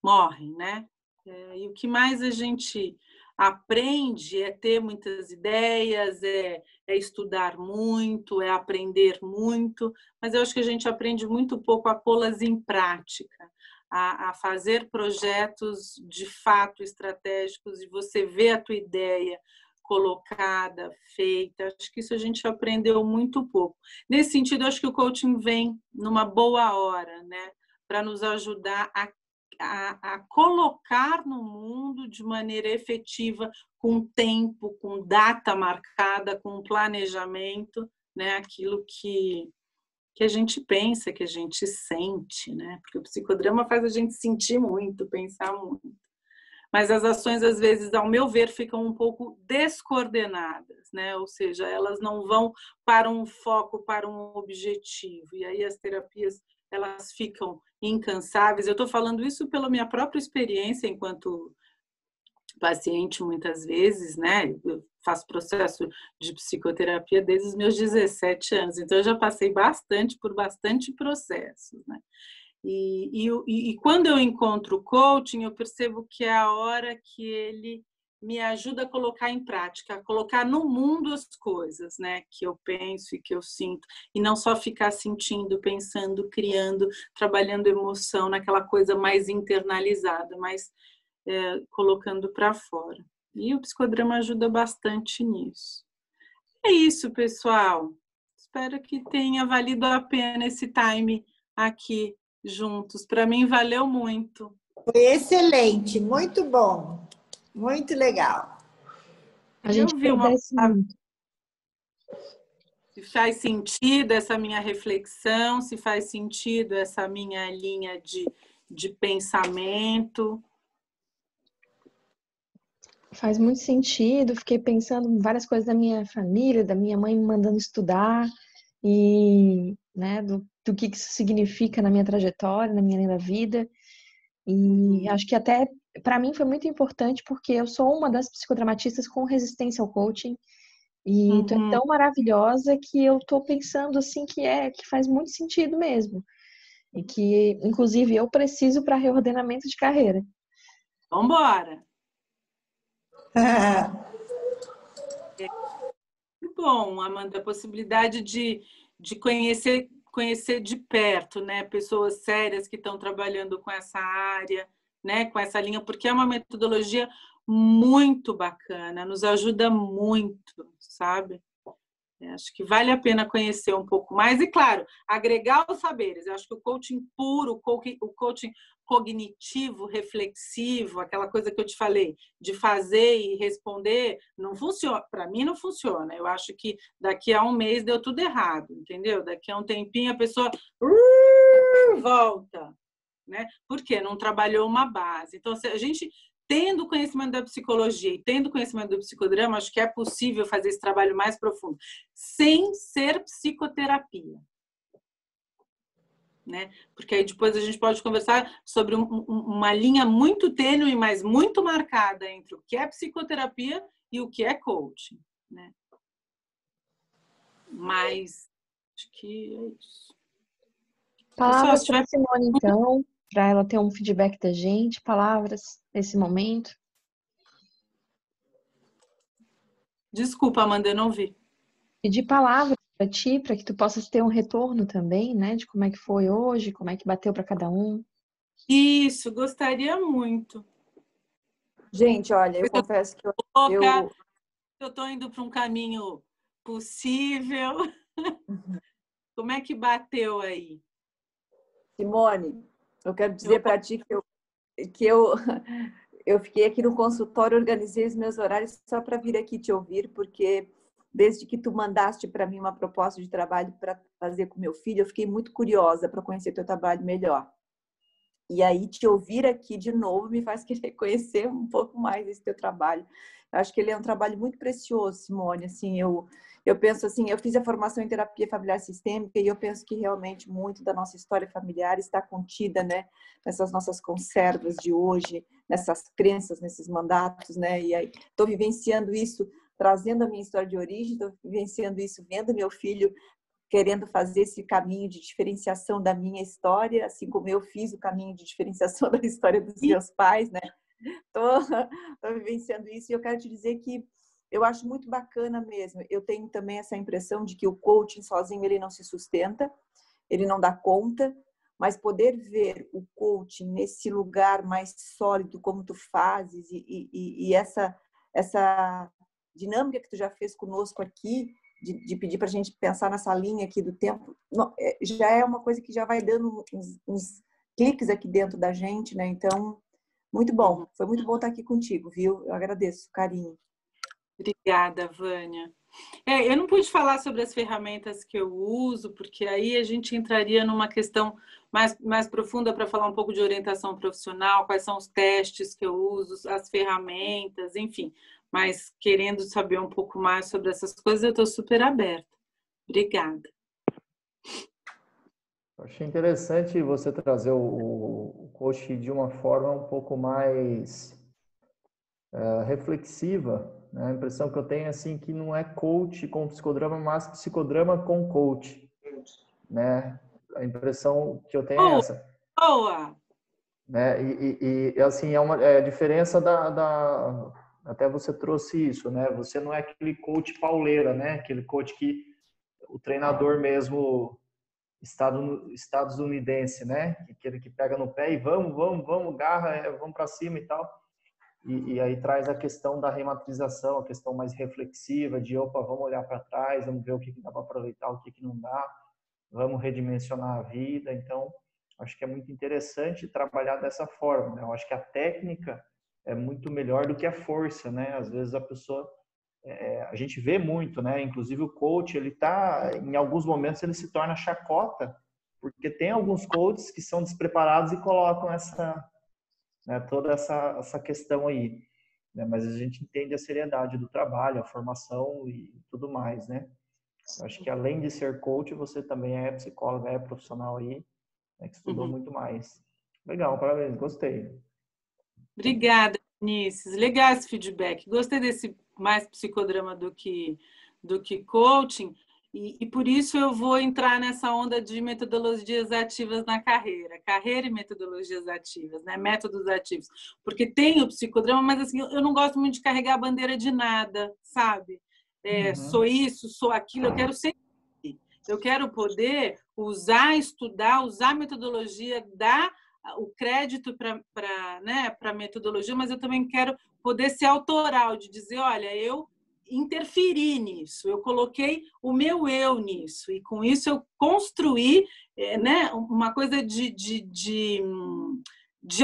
morrem, né? E o que mais a gente aprende é ter muitas ideias, é estudar muito, é aprender muito, mas eu acho que a gente aprende muito pouco a pô-las em prática, a fazer projetos de fato estratégicos e você vê a tua ideia colocada, feita. Acho que isso a gente aprendeu muito pouco. Nesse sentido, acho que o coaching vem numa boa hora, né? Para nos ajudar a colocar no mundo de maneira efetiva, com tempo, com data marcada, com planejamento, né? Aquilo que a gente pensa, que a gente sente, né? Porque o psicodrama faz a gente sentir muito, pensar muito. Mas as ações, às vezes, ao meu ver, ficam um pouco descoordenadas, né? Ou seja, elas não vão para um foco, para um objetivo. E aí as terapias, elas ficam incansáveis. Eu estou falando isso pela minha própria experiência enquanto paciente, muitas vezes, né? Eu faço processo de psicoterapia desde os meus 17 anos, então eu já passei por bastante processos, né? E quando eu encontro o coaching, eu percebo que é a hora que ele me ajuda a colocar em prática, a colocar no mundo as coisas, né, que eu penso e que eu sinto, e não só ficar sentindo, pensando, criando, trabalhando emoção naquela coisa mais internalizada, mas colocando para fora. E o psicodrama ajuda bastante nisso. É isso, pessoal. Espero que tenha valido a pena esse time aqui juntos. Para mim, valeu muito. Foi excelente, muito bom, muito legal. A gente agradece muito. Se faz sentido essa minha reflexão, se faz sentido essa minha linha de pensamento. Faz muito sentido. Fiquei pensando em várias coisas da minha família, da minha mãe me mandando estudar e, né, do que isso significa na minha trajetória, na minha linha da vida. E acho que até para mim foi muito importante porque eu sou uma das psicodramatistas com resistência ao coaching e tu é tão maravilhosa que eu tô pensando assim que faz muito sentido mesmo. E que inclusive eu preciso para reordenamento de carreira. Vamos embora. Muito bom, Amanda, a possibilidade de conhecer de perto, né, pessoas sérias que estão trabalhando com essa área, né, com essa linha, porque é uma metodologia muito bacana, nos ajuda muito, sabe? Acho que vale a pena conhecer um pouco mais e, claro, agregar os saberes. Eu acho que o coaching puro, o coaching cognitivo, reflexivo, aquela coisa que eu te falei, de fazer e responder, não funciona. Para mim, não funciona. Eu acho que daqui a um mês deu tudo errado, entendeu? Daqui a um tempinho a pessoa volta, né? Porque não trabalhou uma base. Então, se a gente tendo conhecimento da psicologia e tendo conhecimento do psicodrama, acho que é possível fazer esse trabalho mais profundo, sem ser psicoterapia. Né? Porque aí depois a gente pode conversar sobre uma linha muito tênue, mas muito marcada entre o que é psicoterapia e o que é coaching. Né? Mas acho que é isso. Palavras para Simone, então. para ela ter um feedback da gente, palavras nesse momento. Desculpa, Amanda, eu não vi. Pedir palavras para ti, para que tu possas ter um retorno também, né? De como é que foi hoje, como é que bateu para cada um. Isso, gostaria muito. Gente, olha, eu confesso que eu tô indo para um caminho possível. Como é que bateu aí? Simone, eu quero dizer para ti que eu fiquei aqui no consultório, organizei os meus horários só para vir aqui te ouvir, porque desde que tu mandaste para mim uma proposta de trabalho para fazer com meu filho, eu fiquei muito curiosa para conhecer teu trabalho melhor. E aí te ouvir aqui de novo me faz querer conhecer um pouco mais esse teu trabalho. Eu acho que ele é um trabalho muito precioso, Simone. Assim, eu penso assim, eu fiz a formação em terapia familiar sistêmica e eu penso que realmente muito da nossa história familiar está contida, né, nessas nossas conservas de hoje, nessas crenças, nesses mandatos, né? E aí estou vivenciando isso, trazendo a minha história de origem, estou vivenciando isso, vendo meu filho querendo fazer esse caminho de diferenciação da minha história, assim como eu fiz o caminho de diferenciação da história dos meus pais, né? Tô vivenciando isso e eu quero te dizer que eu acho muito bacana mesmo. Eu tenho também essa impressão de que o coaching sozinho ele não se sustenta, ele não dá conta, mas poder ver o coaching nesse lugar mais sólido como tu fazes e essa dinâmica que tu já fez conosco aqui, de pedir para a gente pensar nessa linha aqui do tempo, já é uma coisa que já vai dando uns cliques aqui dentro da gente, né? Então, muito bom. Foi muito bom estar aqui contigo, viu? Eu agradeço, carinho. Obrigada, Vânia. Eu não pude falar sobre as ferramentas que eu uso, porque aí a gente entraria numa questão mais profunda para falar um pouco de orientação profissional, quais são os testes que eu uso, as ferramentas, enfim. Mas querendo saber um pouco mais sobre essas coisas, eu estou super aberta. Obrigada. Eu achei interessante você trazer o coach de uma forma um pouco mais reflexiva, né? A impressão que eu tenho é assim, que não é coach com psicodrama, mas psicodrama com coach, né? A impressão que eu tenho é essa. Boa! Né? E assim, é a diferença até você trouxe isso, né? Você não é aquele coach pauleira, né? Aquele coach que o treinador mesmo estadunidense, né? Aquele que pega no pé e vamos, garra, vamos para cima e tal. E aí traz a questão da rematrização, a questão mais reflexiva de, vamos olhar para trás, vamos ver o que dá para aproveitar, o que não dá, vamos redimensionar a vida. Então, acho que é muito interessante trabalhar dessa forma, né? Eu acho que a técnica é muito melhor do que a força, né? Às vezes a pessoa, a gente vê muito, né? Inclusive o coach, em alguns momentos ele se torna chacota, porque tem alguns coaches que são despreparados e colocam toda essa questão aí, né? Mas a gente entende a seriedade do trabalho, a formação e tudo mais, né? Eu acho que além de ser coach, você também é psicóloga, é profissional aí, né, que estudou muito mais. Legal, parabéns, gostei. Obrigada, Vinícius. Legal esse feedback. Gostei desse mais psicodrama do que coaching. E por isso eu vou entrar nessa onda de metodologias ativas na carreira e metodologias ativas, né? Métodos ativos. Porque tem o psicodrama, mas assim, eu não gosto muito de carregar a bandeira de nada, sabe? Sou isso, sou aquilo, eu quero ser. Eu quero poder estudar, usar a metodologia, dar o crédito para a metodologia, mas eu também quero poder ser autoral, de dizer, olha, eu interferi nisso, eu coloquei o meu eu nisso, e com isso eu construí uma coisa de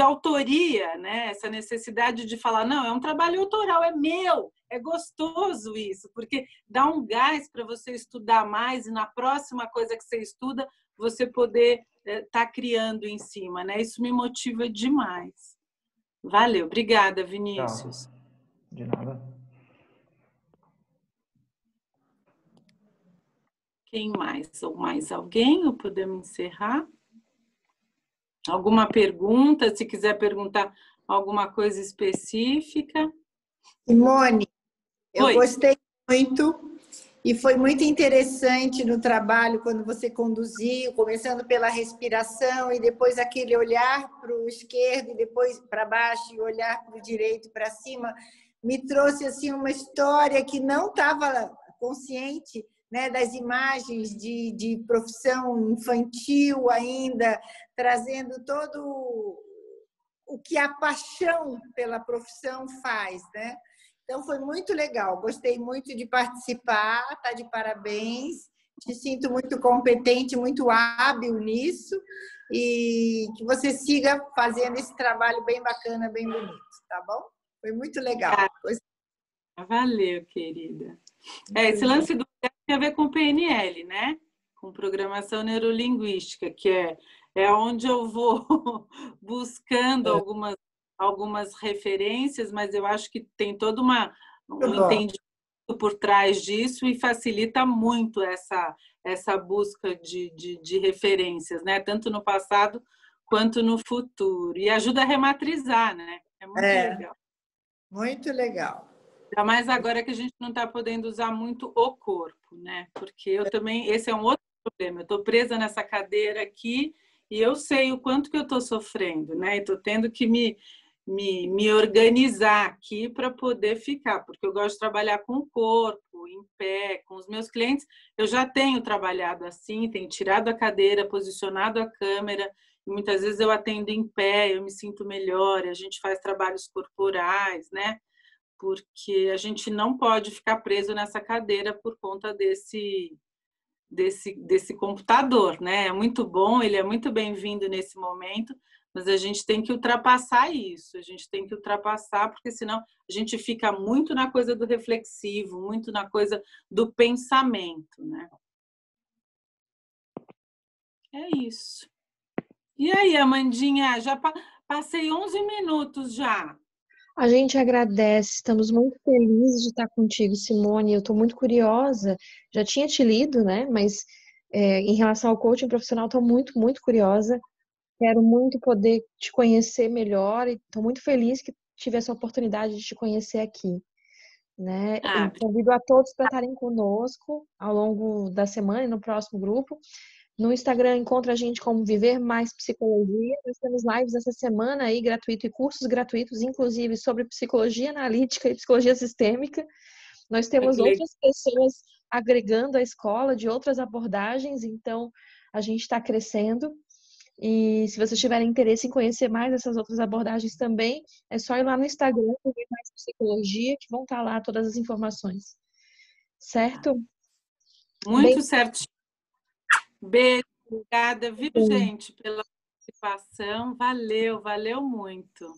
autoria, né? Essa necessidade de falar, não, é um trabalho autoral, é meu, é gostoso isso, porque dá um gás para você estudar mais e na próxima coisa que você estuda, você poder estar criando em cima, né? Isso me motiva demais. Valeu, obrigada, Vinícius. De nada. Quem mais? Ou mais alguém? Ou podemos encerrar? Alguma pergunta? Se quiser perguntar alguma coisa específica. Simone, eu Oi. gostei muito E foi muito interessante no trabalho quando você conduziu, começando pela respiração e depois aquele olhar para o esquerdo e depois para baixo e olhar para o direito para cima, me trouxe assim uma história que não estava consciente, né, das imagens de profissão infantil ainda, trazendo todo o que a paixão pela profissão faz, né? Então, foi muito legal. Gostei muito de participar, tá de parabéns. Te sinto muito competente, muito hábil nisso e que você siga fazendo esse trabalho bem bacana, bem bonito, tá bom? Foi muito legal. Valeu, querida. Esse lance do tem a ver com PNL, né? Com programação neurolinguística, que é onde eu vou buscando algumas referências, mas eu acho que tem todo um entendimento por trás disso e facilita muito essa busca de referências, né? Tanto no passado quanto no futuro. E ajuda a rematrizar, né? É muito legal. Muito legal. Ainda mais agora que a gente não está podendo usar muito o corpo, né? Porque eu também, esse é um outro problema. Eu estou presa nessa cadeira aqui e eu sei o quanto que eu estou sofrendo, né? E estou tendo que me organizar aqui para poder ficar, porque eu gosto de trabalhar com o corpo, em pé, com os meus clientes. Eu já tenho trabalhado assim, tenho tirado a cadeira, posicionado a câmera, e muitas vezes eu atendo em pé, eu me sinto melhor, a gente faz trabalhos corporais, né? Porque a gente não pode ficar preso nessa cadeira por conta desse computador, né? É muito bom, ele é muito bem-vindo nesse momento, mas a gente tem que ultrapassar isso, a gente tem que ultrapassar, porque senão a gente fica muito na coisa do reflexivo, muito na coisa do pensamento, né? É isso. E aí, Amandinha, já passei 11 minutos já. A gente agradece, estamos muito felizes de estar contigo, Simone. Eu estou muito curiosa, já tinha te lido, né? Mas em relação ao coaching profissional, estou muito, muito curiosa. Quero muito poder te conhecer melhor e estou muito feliz que tive essa oportunidade de te conhecer aqui, né? E convido a todos para estarem conosco ao longo da semana e no próximo grupo. No Instagram encontra a gente como Viver Mais Psicologia. Nós temos lives essa semana aí gratuito e cursos gratuitos, inclusive sobre psicologia analítica e psicologia sistêmica. Nós temos outras pessoas agregando à escola de outras abordagens, então a gente está crescendo. E se vocês tiverem interesse em conhecer mais essas outras abordagens também, é só ir lá no Instagram, Viver Mais Psicologia, que vão estar lá todas as informações. Certo? Muito certinho. Beijo, obrigada, viu, gente, pela participação. Valeu muito.